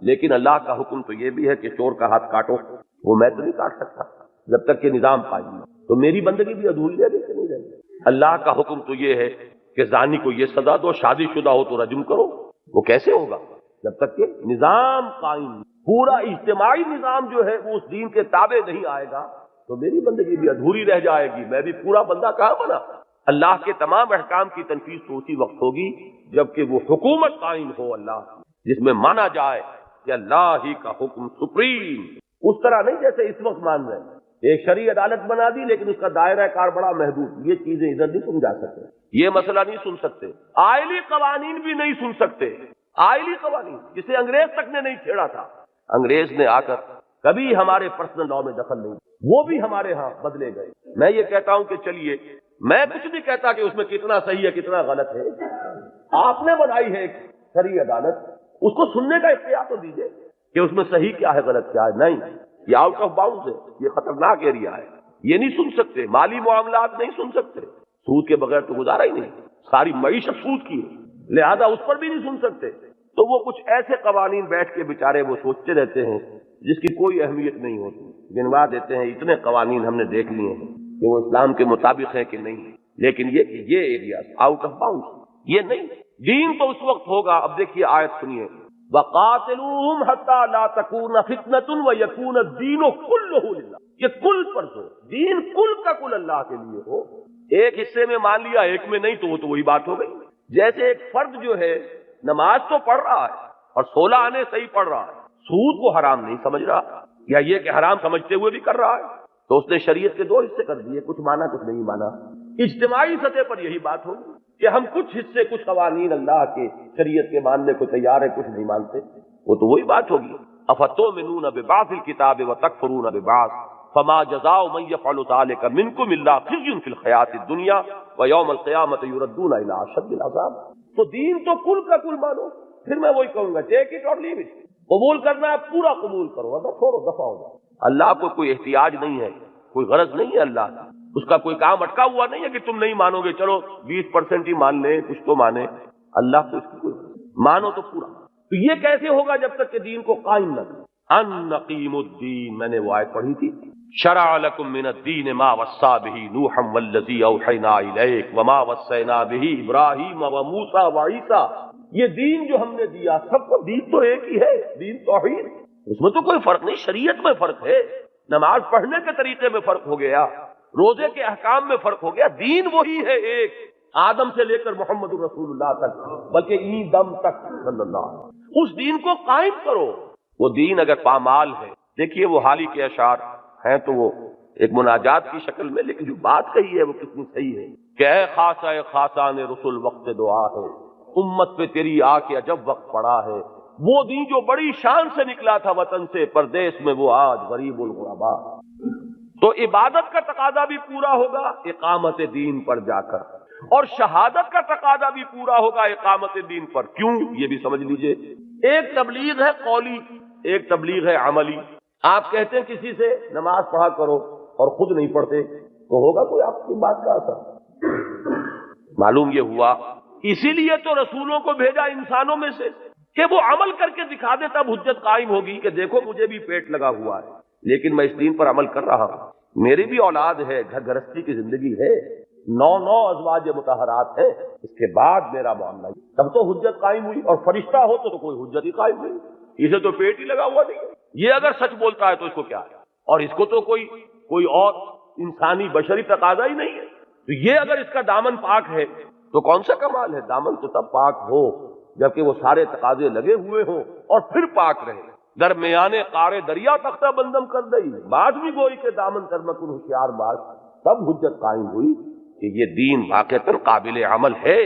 لیکن اللہ کا حکم تو یہ بھی ہے کہ چور کا ہاتھ کاٹو، وہ میں تو نہیں کاٹ سکتا جب تک کہ نظام قائم ہے، تو میری بندگی بھی ادھوری رہ گئی کہ نہیں رہ گئی؟ اللہ کا حکم تو یہ ہے کہ زانی کو یہ سزا دو، شادی شدہ ہو تو رجم کرو، وہ کیسے ہوگا جب تک کہ نظام قائم، پورا اجتماعی نظام جو ہے وہ اس دین کے تابع نہیں آئے گا تو میری بندگی بھی ادھوری رہ جائے گی، میں بھی پورا بندہ کہاں بنا؟ اللہ کے تمام احکام کی تنفیذ تو اسی وقت ہوگی جبکہ وہ حکومت قائم ہو اللہ کی، جس میں مانا جائے کہ اللہ ہی کا حکم سپریم، اس طرح نہیں جیسے اس وقت مان رہے ہیں، ایک شرعی عدالت بنا دی لیکن اس کا دائرہ کار بڑا محدود، یہ چیزیں ادھر نہیں سمجھا سکتے، یہ مسئلہ نہیں سن سکتے، آئلی قوانین بھی نہیں سن سکتے، آئلی قوانین جسے انگریز تک نے نہیں چھیڑا تھا، انگریز نے آ کر کبھی ہمارے پرسنل لاء میں دخل نہیں، وہ بھی ہمارے ہاں بدلے گئے۔ میں یہ کہتا ہوں کہ چلیے، میں کچھ نہیں کہتا کہ اس میں کتنا صحیح ہے کتنا غلط ہے، آپ نے بنائی ہے ایک شرعی عدالت، اس کو سننے کا اختیار تو دیجیے کہ اس میں صحیح کیا ہے غلط کیا ہے، نہیں، یہ آؤٹ آف باؤنڈ ہے، یہ خطرناک ایریا ہے، یہ نہیں سن سکتے، مالی معاملات نہیں سن سکتے، سود کے بغیر تو گزارا ہی نہیں، ساری معیشت سود کی ہے، لہذا اس پر بھی نہیں سن سکتے، تو وہ کچھ ایسے قوانین بیٹھ کے بیچارے وہ سوچتے رہتے ہیں جس کی کوئی اہمیت نہیں ہوتی، گنوا دیتے ہیں، اتنے قوانین ہم نے دیکھ لیے ہیں کہ وہ اسلام کے مطابق ہے کہ نہیں، لیکن یہ ایریا آؤٹ آف باؤنڈ، یہ نہیں، دین تو اس وقت ہوگا۔ اب دیکھیے آیت سنیے، وَقَاتِلُوهُمْ حَتَّى لَا تَكُونَ فِتْنَةٌ وَيَكُونَ الدِّينُ كُلُّهُ لِلَّهِ، یہ کل پر ہو، دین کل کا کل اللہ کے لیے ہو، ایک حصے میں مان لیا ایک میں نہیں تو وہ تو وہی بات ہو گئی، جیسے ایک فرد جو ہے نماز تو پڑھ رہا ہے اور 16 آنے صحیح پڑھ رہا ہے، سود کو حرام نہیں سمجھ رہا، یا یہ کہ حرام سمجھتے ہوئے بھی کر رہا ہے، تو اس نے شریعت کے 2 حصے کر دیے، کچھ مانا کچھ نہیں مانا۔ اجتماعی سطح پر یہی بات ہوگی کہ ہم کچھ حصے کچھ قوانین اللہ کے شریعت کے ماننے کو تیار ہے، کچھ نہیں مانتے، وہ تو وہی بات ہوگی۔ افتؤمنون ببعض الکتاب وتکفرون ببعض فما جزاء من يفعل ذلك منكم الا خزي في الحیاۃ الدنیا ویوم القیامۃ یردون الی اشد العذاب۔ تو دین تو کل کا کل مانو، پھر میں وہی کہوں گا ٹیک اٹ اور لیو اٹ، قبول کرنا ہے پورا قبول کرو، ورنہ چھوڑو، دفع ہو جاؤ۔ اللہ کو کوئی احتیاج نہیں ہے، کوئی غرض نہیں ہے اللہ کا، اس کا کوئی کام اٹکا ہوا نہیں ہے کہ تم نہیں مانو گے، چلو 20% ہی مان لیں، کچھ تو مانے، اللہ کو اس کی کوئی مانو تو پورا۔ تو یہ کیسے ہوگا جب تک کہ دین کو قائم نہ کریں؟ ان نقیم الدین، میں نے وہ آیت پڑھی تھی، شرع لکم من الدین ما وصى به نوحا والذی اوحینا الیک وما وصینا به ابراہیم وموسیٰ وعیسیٰ، یہ دین جو ہم نے دیا سب کو، دین تو ایک ہی ہے، دین توحید، اس میں تو کوئی فرق نہیں، شریعت میں فرق ہے، نماز پڑھنے کے طریقے میں فرق ہو گیا، روزے کے احکام میں فرق ہو گیا، دین وہی ہے ایک، آدم سے لے کر محمد رسول اللہ تک، بلکہ ای دم تک صلی اللہ علیہ وسلم، اس دین کو قائم کرو۔ وہ دین اگر پامال ہے، دیکھیے وہ حالی کے اشعار ہیں تو وہ ایک مناجات کی شکل میں، لیکن جو بات کہی ہے وہ کتنی صحیح ہے کہ اے خاصہ خاصان رسول وقت دعا ہے، امت پہ تیری آ کے عجب وقت پڑا ہے، وہ دین جو بڑی شان سے نکلا تھا وطن سے پردیس میں، وہ آج غریب الغربا۔ تو عبادت کا تقاضا بھی پورا ہوگا اقامت دین پر جا کر، اور شہادت کا تقاضا بھی پورا ہوگا اقامت دین پر۔ کیوں؟ یہ بھی سمجھ لیجئے، ایک تبلیغ ہے قولی، ایک تبلیغ ہے عملی۔ آپ کہتے ہیں کسی سے نماز پڑھا کرو اور خود نہیں پڑھتے تو ہوگا کوئی آپ کی بات کا اثر؟ معلوم یہ ہوا اسی لیے تو رسولوں کو بھیجا انسانوں میں سے کہ وہ عمل کر کے دکھا دے، تب حجت قائم ہوگی کہ دیکھو مجھے بھی پیٹ لگا ہوا ہے لیکن میں اس دین پر عمل کر رہا ہوں، میری بھی اولاد ہے، گھر گھرستی کی زندگی ہے، 9 ازواج مطہرات ہیں، اس کے بعد میرا معاملہ، تب تو حجت قائم ہوئی۔ اور فرشتہ ہو تو کوئی حجت ہی قائم نہیں، اسے تو پیٹ ہی لگا ہوا نہیں ہے، یہ اگر سچ بولتا ہے تو اس کو کیا ہے، اور اس کو تو کوئی اور انسانی بشری تقاضا ہی نہیں ہے، تو یہ اگر اس کا دامن پاک ہے تو کون سا کمال ہے؟ دامن تو تب پاک ہو جبکہ وہ سارے تقاضے لگے ہوئے ہوں اور پھر پاک رہے۔ درمیانے قارے دریا تختہ بندم کر دئی، بعد بھی گوئی کے دامن کر مکن ہوشیار باش، تب حجت قائم ہوئی کہ یہ دین واقعتاً قابل عمل ہے،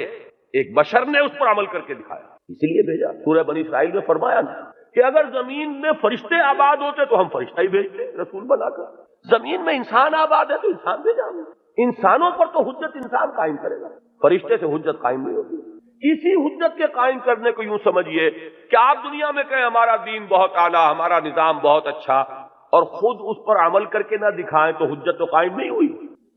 ایک بشر نے اس پر عمل کر کے دکھایا، اسی لیے بھیجا۔ سورہ بنی اسرائیل میں فرمایا نا کہ اگر زمین میں فرشتے آباد ہوتے تو ہم فرشتہ ہی بھیجتے رسول بنا کر، زمین میں انسان آباد ہے تو انسان بھیجا ہم نے۔ انسانوں پر تو حجت انسان قائم کرے گا، فرشتے سے حجت قائم نہیں ہوگی۔ اسی حجت کے قائم کرنے کو یوں سمجھیے کہ آپ دنیا میں کہیں ہمارا دین بہت اعلیٰ، ہمارا نظام بہت اچھا، اور خود اس پر عمل کر کے نہ دکھائیں تو حجت تو قائم نہیں ہوئی۔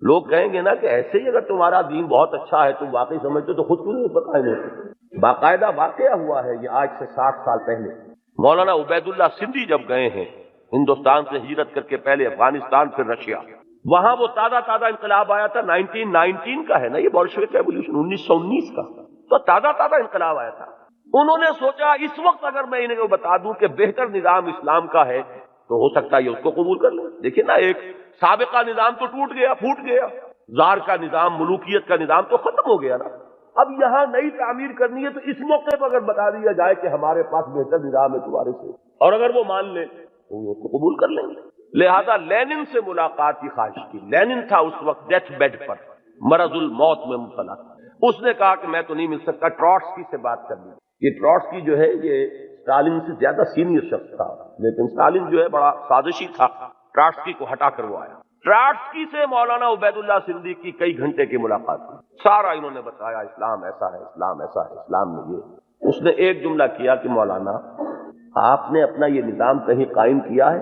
لوگ کہیں گے نا کہ ایسے ہی اگر تمہارا دین بہت اچھا ہے تم واقعی سمجھتے تو خود کیوں نہیں اس پر قائم ہوتے؟ باقاعدہ واقعہ ہوا ہے یہ آج سے 60 سال پہلے۔ مولانا عبید اللہ سندھی جب گئے ہیں ہندوستان سے ہجرت کر کے، پہلے افغانستان پھر رشیا، وہاں وہ تازہ انقلاب آیا تھا، 1919 کا ہے نا یہ بولشوک ریولیوشن، 1919 کا، تو تازہ انقلاب آیا تھا۔ انہوں نے سوچا اس وقت اگر میں انہیں بتا دوں کہ بہتر نظام اسلام کا ہے تو ہو سکتا ہے یہ اس کو قبول کر لیں۔ دیکھیں نا، ایک سابقہ نظام تو ٹوٹ گیا، پھوٹ گیا، زار کا نظام، ملوکیت کا نظام تو ختم ہو گیا نا، اب یہاں نئی تعمیر کرنی ہے تو اس موقع پر اگر بتا دیا جائے کہ ہمارے پاس بہتر نظام ہے تمہارے سے، اور اگر وہ مان لیں تو وہ اس کو قبول کر لیں گے۔ لہذا لینن سے ملاقات کی خواہش کی۔ لینن تھا اس وقت ڈیتھ بیڈ پر، مرض الموت میں مبتلا۔ اس نے کہا کہ میں تو نہیں مل سکتا، ٹراٹسکی سے بات کر لی۔ یہ ٹراٹسکی جو ہے یہ اسٹالن سے زیادہ سینئر شخص تھا، لیکن اسٹالن جو ہے بڑا سازشی تھا، ٹراٹسکی کو ہٹا کر وہ آیا۔ ٹراٹسکی سے مولانا عبید اللہ سندھی کی کئی گھنٹے کی ملاقات ہوئی، سارا انہوں نے بتایا اسلام ایسا ہے، اسلام ایسا ہے، اسلام میں یہ۔ اس نے ایک جملہ کیا کہ مولانا آپ نے اپنا یہ نظام کہیں قائم کیا ہے؟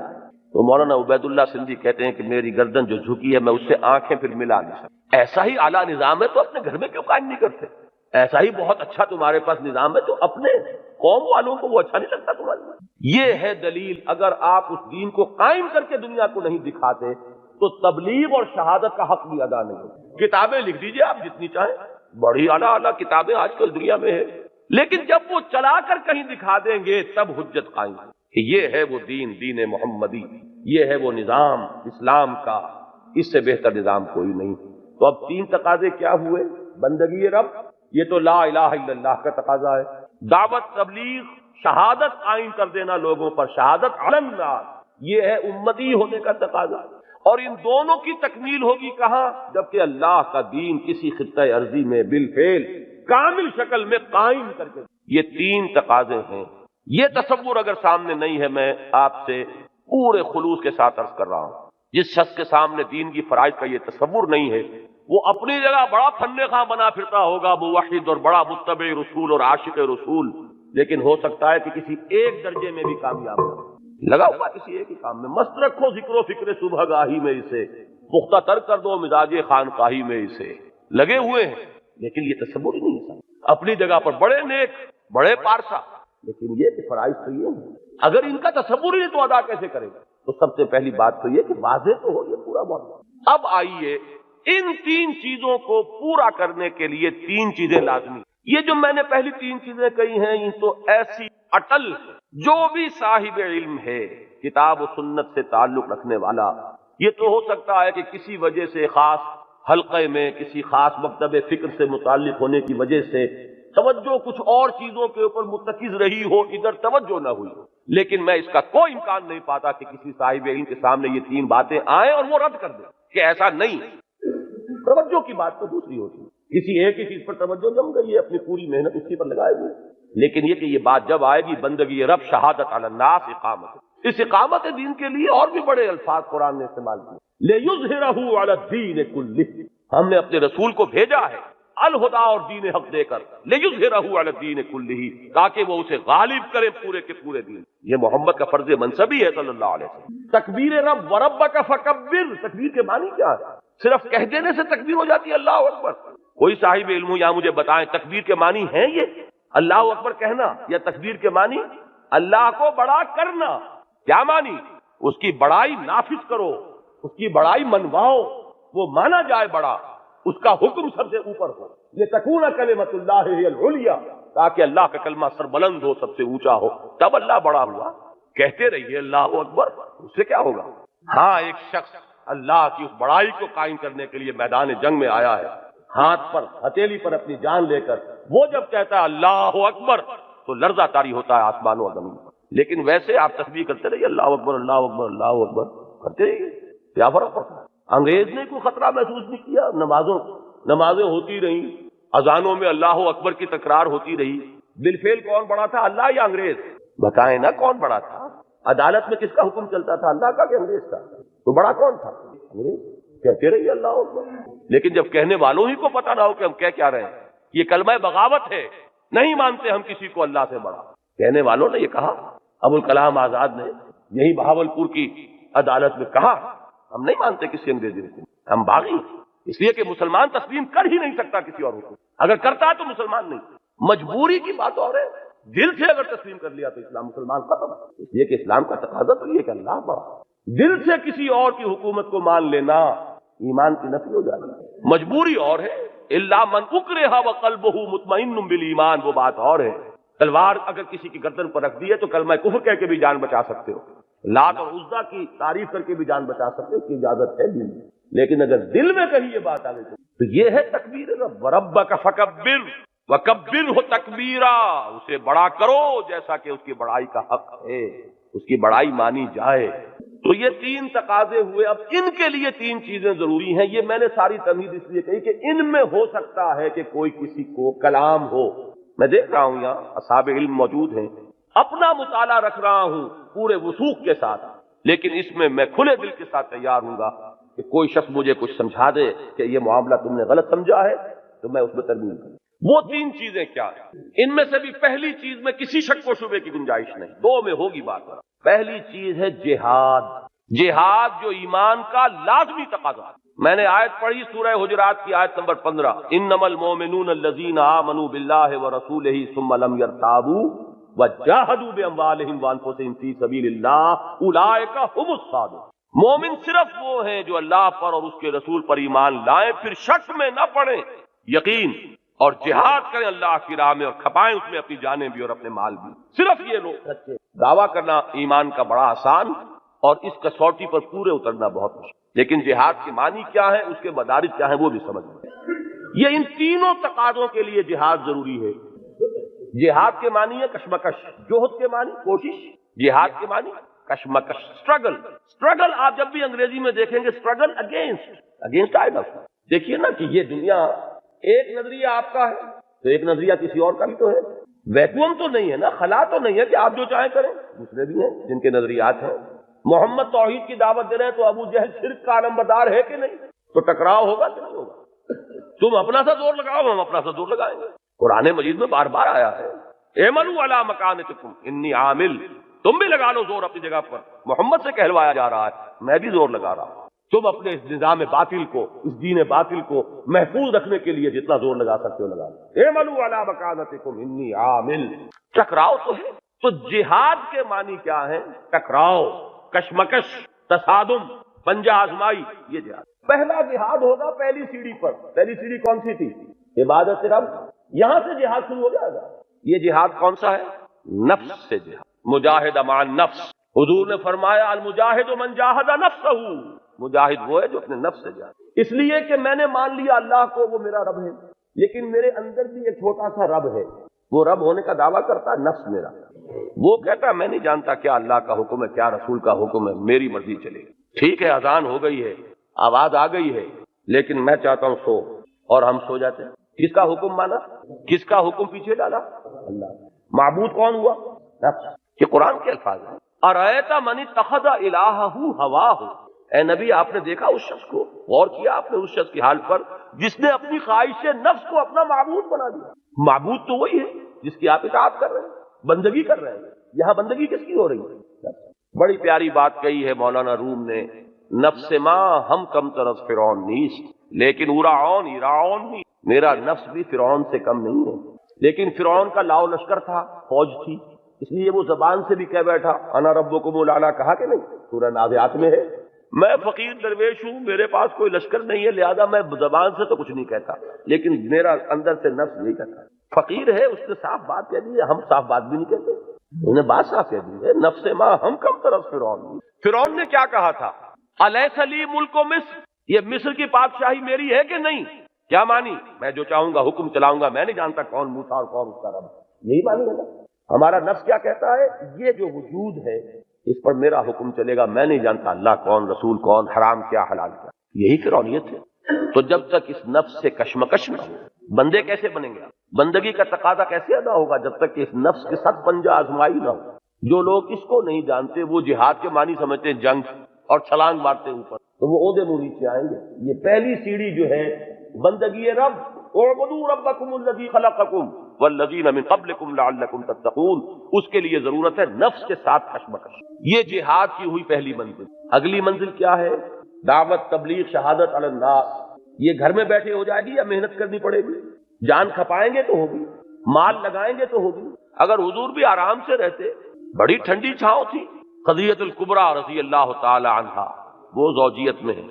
تو مولانا عبید اللہ سندھی کہتے ہیں کہ میری گردن جو جھکی ہے میں اس سے آنکھیں پھر ملا نہیں سکتا۔ ایسا ہی اعلیٰ نظام ہے تو اپنے گھر میں کیوں قائم نہیں کرتے؟ ایسا ہی بہت اچھا تمہارے پاس نظام ہے تو اپنے قوم والوں کو وہ اچھا نہیں لگتا تمہارے؟ یہ ہے دلیل، اگر آپ اس دین کو قائم کر کے دنیا کو نہیں دکھاتے تو تبلیغ اور شہادت کا حق بھی ادا نہیں ہوگا۔ کتابیں لکھ دیجئے آپ جتنی چاہیں، بڑی اعلیٰ کتابیں آج کل دنیا میں ہے، لیکن جب وہ چلا کر کہیں دکھا دیں گے تب حجت قائم ہے کہ یہ ہے وہ دین محمدی، یہ ہے وہ نظام اسلام کا، اس سے بہتر نظام کوئی نہیں۔ تو اب 3 تقاضے کیا ہوئے؟ بندگی رب، یہ تو لا الہ الا اللہ کا تقاضا ہے، دعوت تبلیغ، شہادت قائم کر دینا لوگوں پر، شہادت علی الناس، یہ ہے امتی ہونے کا تقاضا۔ اور ان دونوں کی تکمیل ہوگی کہاں؟ جبکہ اللہ کا دین کسی خطہ ارضی میں بالفعل کامل شکل میں قائم کر کے۔ یہ 3 تقاضے ہیں۔ یہ تصور اگر سامنے نہیں ہے، میں آپ سے پورے خلوص کے ساتھ عرض کر رہا ہوں، جس شخص کے سامنے دین کی فرائض کا یہ تصور نہیں ہے، وہ اپنی جگہ بڑا فن خواہ بنا پھرتا ہوگا، موحد اور بڑا متبع رسول اور عاشق رسول، لیکن ہو سکتا ہے کہ کسی ایک درجے میں بھی کامیاب ہو، لگا ہوا کسی ایک ہی کام میں۔ مست رکھو ذکر و فکر صبح گاہی میں اسے، پختہ تر کر دو مزاج خانقاہی میں اسے، لگے ہوئے ہیں لیکن یہ تصور ہی نہیں ہے۔ اپنی جگہ پر بڑے نیک، بڑے پارسا، لیکن یہ کہ فرائض تو یہ ہے، اگر ان کا تصور ہی نہیں تو ادا کیسے کرے گا؟ تو سب سے پہلی بات تو یہ کہ واضح تو ہو یہ پورا معاملہ۔ اب آئیے ان 3 چیزوں کو پورا کرنے کے لیے 3 چیزیں لازمی۔ یہ جو میں نے پہلی 3 چیزیں کہی ہیں یہ تو ایسی اٹل ہے، جو بھی صاحب علم ہے، کتاب و سنت سے تعلق رکھنے والا، یہ تو ہو سکتا ہے کہ کسی وجہ سے خاص حلقے میں کسی خاص مکتب فکر سے متعلق ہونے کی وجہ سے توجہ کچھ اور چیزوں کے اوپر مرتکز رہی ہو، ادھر توجہ نہ ہوئی ہو، لیکن میں اس کا کوئی امکان نہیں پاتا کہ کسی صاحب علم کے سامنے یہ 3 باتیں آئیں اور وہ رد کر دیں کہ ایسا نہیں۔ توجہ کی بات تو دوسری ہوتی ہے، کسی ایک ہی چیز پر توجہ جم گئی ہے، اپنی پوری محنت اسی پر لگائے ہوئے، لیکن یہ کہ یہ بات جب آئے گی بندگی رب، شہادت علی الناس، اقامت، اس اقامت دین کے لیے اور بھی بڑے الفاظ قرآن نے استعمال کیے، لِیُظْہِرَهُ عَلَى الدِّینِ كُلِّهِ، ہم نے اپنے رسول کو بھیجا ہے الہدا اور دین حق دے کر، لِیُظْہِرَهُ عَلَى الدِّینِ كُلِّهِ، تاکہ وہ اسے غالب کرے پورے کے پورے دین۔ یہ محمد کا فرض منصبی ہے صلی اللہ علیہ وسلم۔ تکبیر رب وَرَبَّكَ فَكَبِّرْ، تکبیر کے معنی کیا ہے؟ صرف کہہ دینے سے تکبیر ہو جاتی ہے اللہ اکبر؟ کوئی صاحب علم یا مجھے بتائیں تکبیر کے معنی ہیں یہ اللہ اکبر کہنا، یا تکبیر کے معنی اللہ کو بڑا کرنا؟ کیا معنی؟ اس کی بڑائی نافذ کرو، اس کی بڑائی منواؤ، وہ مانا جائے بڑا، اس کا حکم سب سے اوپر ہو، یہ تکون کلمۃ اللہ ہی العلیٰ، تاکہ اللہ کا کلمہ سربلند ہو، سب سے اونچا ہو، تب اللہ بڑا ہوا۔ کہتے رہیے اللہ اکبر، اس سے کیا ہوگا؟ ہاں، ایک شخص اللہ کی اس بڑائی کو قائم کرنے کے لیے میدان جنگ میں آیا ہے، ہاتھ پر ہتھیلی پر اپنی جان لے کر، وہ جب کہتا ہے اللہ اکبر تو لرزہ طاری ہوتا ہے آسمانوں اور زمین پر، لیکن ویسے آپ تسبیح کرتے رہیے اللہ اکبر اللہ اکبر اللہ اکبر کرتے رہیے، کیا فرق پڑتا ہے؟ انگریز نے کوئی خطرہ محسوس نہیں کیا؟ نمازیں ہوتی رہیں، اذانوں میں اللہ اکبر کی تکرار ہوتی رہی، بالفعل کون بڑا تھا، اللہ یا انگریز؟ بتائیں نا کون بڑا تھا؟ عدالت میں کس کا حکم چلتا تھا، اللہ کا کہ انگریز کا؟ تو بڑا کون تھا؟ انگریز۔ کہتے رہیے اللہ اکبر، لیکن جب کہنے والوں ہی کو پتہ نہ ہو کہ ہم کہہ کیا رہے ہیں، یہ کلمہ بغاوت ہے، نہیں مانتے ہم کسی کو اللہ سے بڑا، کہنے والوں نے یہ کہا، ابوالکلام آزاد نے یہی بہاولپور کی عدالت میں کہا، ہم نہیں مانتے کسی انگریزی حکم، ہم باغی، اس لیے کہ مسلمان تسلیم کر ہی نہیں سکتا کسی اور حکم، اگر کرتا تو مسلمان نہیں، مجبوری کی بات اور ہے، دل سے اگر تسلیم کر لیا تو اسلام مسلمان ختم، اس لیے کہ اسلام کا تقاضا تو یہ کہ اللہ بڑا، دل سے کسی اور کی حکومت کو مان لینا ایمان کی نفی ہو جاتی ہے، مجبوری اور ہے، الا من اکرہ وقلبہ مطمئن بالایمان، وہ بات اور ہے، تلوار اگر کسی کی گردن پر رکھ دی ہے تو کلمہ کفر کہہ کے بھی جان بچا سکتے ہو، لات اور عزا کی تعریف کر کے بھی جان بچا سکتے ہو، اس کی اجازت ہے دل میں، لیکن اگر دل میں کہیں یہ بات آ گئی تو یہ ہے تکبیر رب، وربک فکبر وکبرہ تکبیرا، اسے بڑا کرو جیسا کہ اس کی بڑائی کا حق ہے، اس کی بڑائی مانی جائے۔ تو یہ تین تقاضے ہوئے، اب ان کے لیے تین چیزیں ضروری ہیں، یہ میں نے ساری تمہید اس لیے کہی کہ ان میں ہو سکتا ہے کہ کوئی کسی کو کلام ہو، میں دیکھ رہا ہوں یہاں اصحاب علم موجود ہیں، اپنا مطالعہ رکھ رہا ہوں پورے وثوق کے ساتھ، لیکن اس میں کھلے دل کے ساتھ تیار ہوں گا کہ کوئی شخص مجھے کچھ سمجھا دے کہ یہ معاملہ تم نے غلط سمجھا ہے تو میں اس میں ترمیم کروں۔ وہ تین چیزیں کیا ہیں؟ ان میں سے بھی پہلی چیز میں کسی شک و شبے کی گنجائش نہیں، دو میں ہوگی بات۔ پہلی چیز ہے جہاد، جہاد جو ایمان کا لازمی تقاضا۔ میں نے آیت پڑھی سورہ حجرات کی آیت نمبر 15، انما المؤمنون الذین آمنوا باللہ ورسولہ ثم لم يرتابوا وجاہدوا باموالہم وانفسہم فی سبیل اللہ اولئک هم الصادقون۔ مومن صرف وہ ہیں جو اللہ پر اور اس کے رسول پر ایمان لائیں، پھر شک میں نہ پڑیں، یقین اور جہاد کریں اللہ کی راہ میں، اور کھپائیں اس میں اپنی جانیں بھی اور اپنے مال بھی۔ صرف یہ لوگ سچے۔ دعویٰ کرنا ایمان کا بڑا آسان اور اس کسوٹی پر پورے اترنا بہت مشکل، لیکن جہاد کے معنی کیا ہے، اس کے مدارج کیا ہیں، وہ بھی سمجھنا۔ یہ ان تینوں تقاضوں کے لیے جہاد ضروری ہے۔ جہاد کے معنی ہے کشمکش، جوہد کے معنی کوشش، جہاد کے معنی کشمکش، اسٹرگل۔ آپ جب بھی انگریزی میں دیکھیں گے اسٹرگل اگینسٹ آئیڈل، دیکھیے نا کہ یہ دنیا ایک نظریہ آپ کا ہے تو ایک نظریہ کسی اور کا بھی تو ہے، ویکوم تو نہیں ہے نا، خلا تو نہیں ہے کہ آپ جو چاہیں کریں، دوسرے بھی ہیں جن کے نظریات ہیں۔ محمد توحید کی دعوت دے رہے ہیں تو ابو جہل شرک کا علم بردار ہے کہ نہیں، تو ٹکراؤ ہوگا کہ نہیں ہوگا؟ تم اپنا سا زور لگاؤ، ہم اپنا سا زور لگائیں گے۔ قرآن مجید میں بار بار آیا ہے اعملوا علی مکانتکم انی عامل، تم بھی لگا لو زور اپنی جگہ پر، محمد سے کہلوایا جا رہا ہے، میں بھی زور لگا رہا ہوں۔ تم اپنے اس نظام باطل کو، اس دین باطل کو محفوظ رکھنے کے لیے جتنا زور لگا سکتے ہو لگا لو۔ اعملوا علی مکانتکم انی عامل، ٹکراؤ تو ہے۔ تو جہاد کے معنی کیا ہے؟ ٹکراؤ، کشمکش، تصادم، پنجہ آزمائی، یہ جہاد۔ پہلا جہاد ہوگا پہلی سیڑھی پر، پہلی سیڑھی کون سی تھی؟ عبادت رب، یہاں سے جہاد شروع ہو جائے گا۔ یہ جہاد کون سا ہے؟ نفس سے جہاد، مجاہد مع النفس۔ حضور نے فرمایا المجاہد من جاہد نفسہ، مجاہد وہ ہے جو اپنے نفس سے جاہد۔ اس لیے کہ میں نے مان لیا اللہ کو وہ میرا رب ہے، لیکن میرے اندر بھی ایک چھوٹا سا رب ہے، وہ رب ہونے کا دعویٰ کرتا ہے نفس میرا، وہ کہتا ہے میں نہیں جانتا کیا اللہ کا حکم ہے کیا رسول کا حکم ہے، میری مرضی چلے گی۔ ٹھیک ہے اذان ہو گئی ہے، آواز آ گئی ہے، لیکن میں چاہتا ہوں سو، اور ہم سو جاتے ہیں۔ کس کا حکم مانا؟ کس کا حکم پیچھے ڈالا؟ اللہ۔ معبود کون ہوا؟ نفس۔ یہ قرآن کے الفاظ ہیں۔ ارأیت من اتخذ الہہ ہواہ، اے نبی آپ نے دیکھا اس شخص کو، غور کیا آپ نے اس شخص کی حال پر جس نے اپنی خواہش نفس کو اپنا معبود بنا دیا۔ معبود تو وہی ہے جس کی آپ اطاعت کر رہے ہیں، بندگی کر رہے ہیں۔ یہاں بندگی کس کی ہو رہی ہے؟ بڑی پیاری بات کہی ہے مولانا روم نے، نفس ماں ہم کم طرز فرعون نیست لیکن اورعون ایراون نہیں، میرا نفس بھی فرعون سے کم نہیں ہے، لیکن فرعون کا لاؤ لشکر تھا، فوج تھی، اس لیے وہ زبان سے بھی کہہ بیٹھا انا ربکم الاعلی، کہا کہ نہیں؟ سورہ نازعات میں ہے، میں فقیر درویش ہوں، میرے پاس کوئی لشکر نہیں ہے، لہذا میں زبان سے تو کچھ نہیں کہتا، لیکن میرا اندر سے نفس نہیں کہتا۔ فقیر ہے، اس نے صاف بات کہہ دی ہے، ہم صاف بات بھی نہیں کہتے، انہیں بات صاف کہہ دی ہے، نفس ما ہم کم طرف فرعون۔ فرعون نے کیا کہا تھا؟ الیس لی ملک مصر، یہ مصر کی بادشاہی میری ہے کہ نہیں؟ کیا مانی؟ میں جو چاہوں گا حکم چلاؤں گا، میں نہیں جانتا کون موسیٰ اور کون اس کا رب، یہی مانی ہے نا؟ ہمارا نفس کیا کہتا ہے؟ یہ جو وجود ہے اس پر میرا حکم چلے گا، میں نہیں جانتا اللہ کون، رسول کون، حرام کیا حلال کیا۔ یہی فرعونیت ہے۔ تو جب تک اس نفس سے کشمکش نہ ہو، بندے کیسے بنیں گے؟ بندگی کا تقاضا کیسے ادا ہوگا جب تک کہ اس نفس کے ساتھ پنجہ آزمائی نہ ہو؟ جو لوگ اس کو نہیں جانتے وہ جہاد کے معنی سمجھتے ہیں جنگ اور چھلانگ مارتے اوپر، تو وہ عہدے منہ نیچے آئیں گے۔ یہ پہلی سیڑھی جو ہے بندگی رب، اعبدوا ربکم الذی خلقکم والذین من قبلکم لعلکم تتقون، اس کے لیے ضرورت ہے نفس کے ساتھ کشمکش۔ یہ جہاد کی ہوئی پہلی منزل۔ اگلی منزل کیا ہے؟ دعوت، تبلیغ، شہادت علی الناس۔ یہ گھر میں بیٹھے ہو جائے گی یا محنت کرنی پڑے گی؟ جان کھپائیں گے تو ہوگی، مال لگائیں گے تو ہوگی۔ اگر حضور بھی آرام سے رہتے، بڑی ٹھنڈی چھاؤں تھی۔ خدیجہ الکبریٰ رضی اللہ تعالی عنہا وہ زوجیت میں ہے،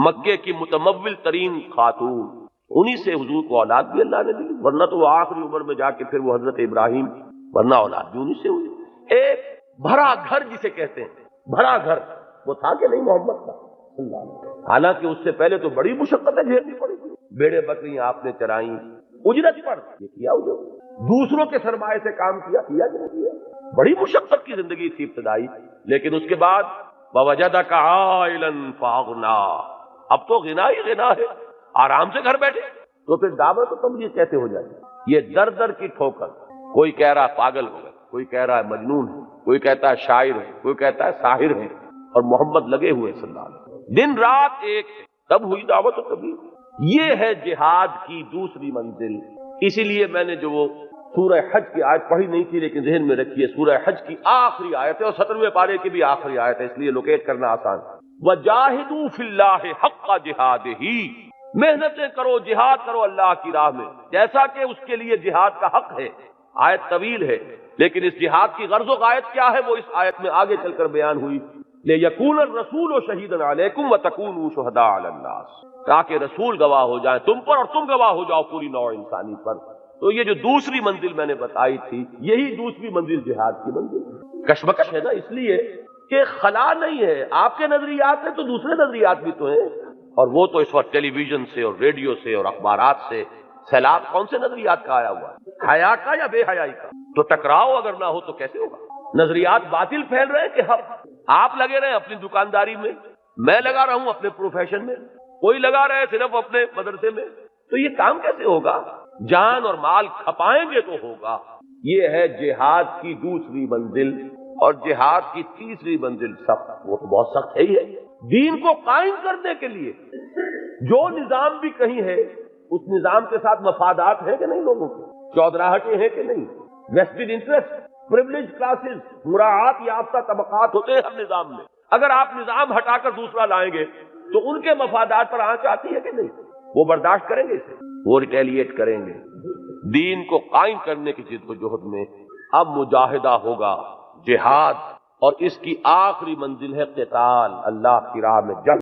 مکے کی متمول ترین خاتون، انہی سے حضور کو اولاد بھی اللہ نے دی، ورنہ تو وہ آخری عمر میں جا کے پھر وہ حضرت ابراہیم، ورنہ اولاد بھی انہی سے ہوئی۔ ایک بھرا گھر جسے کہتے ہیں، بھرا گھر وہ تھا کہ نہیں محمد کا؟ حالانکہ اس سے پہلے تو بڑی مشقتیں جھیلنی پڑی تھی۔ بیڑے بکریاں آپ نے چرائیں اجرت پر، یہ کیا اجرت؟ دوسروں کے سرمایے سے کام کیا کہ نہیں کیا؟ بڑی مشقت کی زندگی تھی ابتدائی، لیکن اس کے بعد وَوَجَدَكَ عَائِلًا فَأَغْنَىٰ، اب تو غنا ہی غنا ہے، آرام سے گھر بیٹھے۔ تو پھر دعوت و تبلیغ کیسے ہو جائے؟ یہ در در کی ٹھوکر، کوئی کہہ رہا ہے پاگل ہو گئے، کوئی کہہ رہا ہے مجنون ہے، کوئی کہتا ہے شاعر ہے، کوئی کہتا ہے ساحر ہے، اور محمد لگے ہوئے صلی اللہ علیہ وسلم، دن رات ایک ہے، تب ہوئی دعوت و تبلیغ۔ یہ ہے جہاد کی دوسری منزل۔ اسی لیے میں نے جو وہ سورہ حج کی آیت پڑھی نہیں تھی لیکن ذہن میں رکھیے، سورہ حج کی آخری آیت ہے اور 17ویں پارے کی بھی آخری آیت ہے، اس لیے لوکیٹ کرنا آسان۔ وَجَاهِدُوا فِي اللَّهِ حَقَّ جِهَادِهِ، محنتیں کرو، جہاد کرو اللہ کی راہ میں جیسا کہ اس کے لیے جہاد کا حق ہے۔ آیت طویل ہے لیکن اس جہاد کی غرض و غایت کیا ہے وہ اس آیت میں آگے چل کر بیان ہوئی۔ لِيَكُونَ الرَّسُولُ شَهِيدًا عَلَيْكُمْ وَتَكُونُوا شُهَدَاءَ عَلَى النَّاسِ، تاکہ رسول گواہ ہو جائیں تم پر اور تم گواہ ہو جاؤ پوری نوع انسانی پر۔ تو یہ جو دوسری منزل میں نے بتائی تھی، یہی دوسری منزل جہاد کی منزل ہے۔ کشمکش ہے نا، اس لیے کہ خلا نہیں ہے، آپ کے نظریات ہیں تو دوسرے نظریات بھی تو ہیں، اور وہ تو اس وقت ٹیلی ویژن سے اور ریڈیو سے اور اخبارات سے سیلاب کون سے نظریات کا آیا ہوا ہے؟ حیا کا یا بے حیائی کا؟ تو ٹکراؤ اگر نہ ہو تو کیسے ہوگا؟ نظریات باطل پھیل رہے ہیں کہ آپ لگے رہے اپنی دکانداری میں، میں لگا رہا ہوں اپنے پروفیشن میں، کوئی لگا رہے صرف اپنے مدرسے میں، تو یہ کام کیسے ہوگا؟ جان اور مال کھپائیں گے تو ہوگا۔ یہ ہے جہاد کی دوسری منزل، اور جہاد کی تیسری منزل سخت، وہ تو بہت سخت ہے ہی ہے۔ دین کو قائم کرنے کے لیے جو نظام بھی کہیں ہے، اس نظام کے ساتھ مفادات ہیں کہ نہیں لوگوں کے؟ چودراہٹیں ہیں کہ نہیں؟ ویسٹڈ انٹرسٹ، پریولیج کلاسز، مراعات یافتہ طبقات ہوتے ہیں ہر نظام میں۔ اگر آپ نظام ہٹا کر دوسرا لائیں گے تو ان کے مفادات پر آنچ آتی ہے کہ نہیں؟ وہ برداشت کریں گے اسے، وہ ریٹیلیٹ کریں گے۔ دین کو قائم کرنے کی جد و جہد میں اب مجاہدہ ہوگا، جہاد، اور اس کی آخری منزل ہے قتال، اللہ کی راہ میں جنگ۔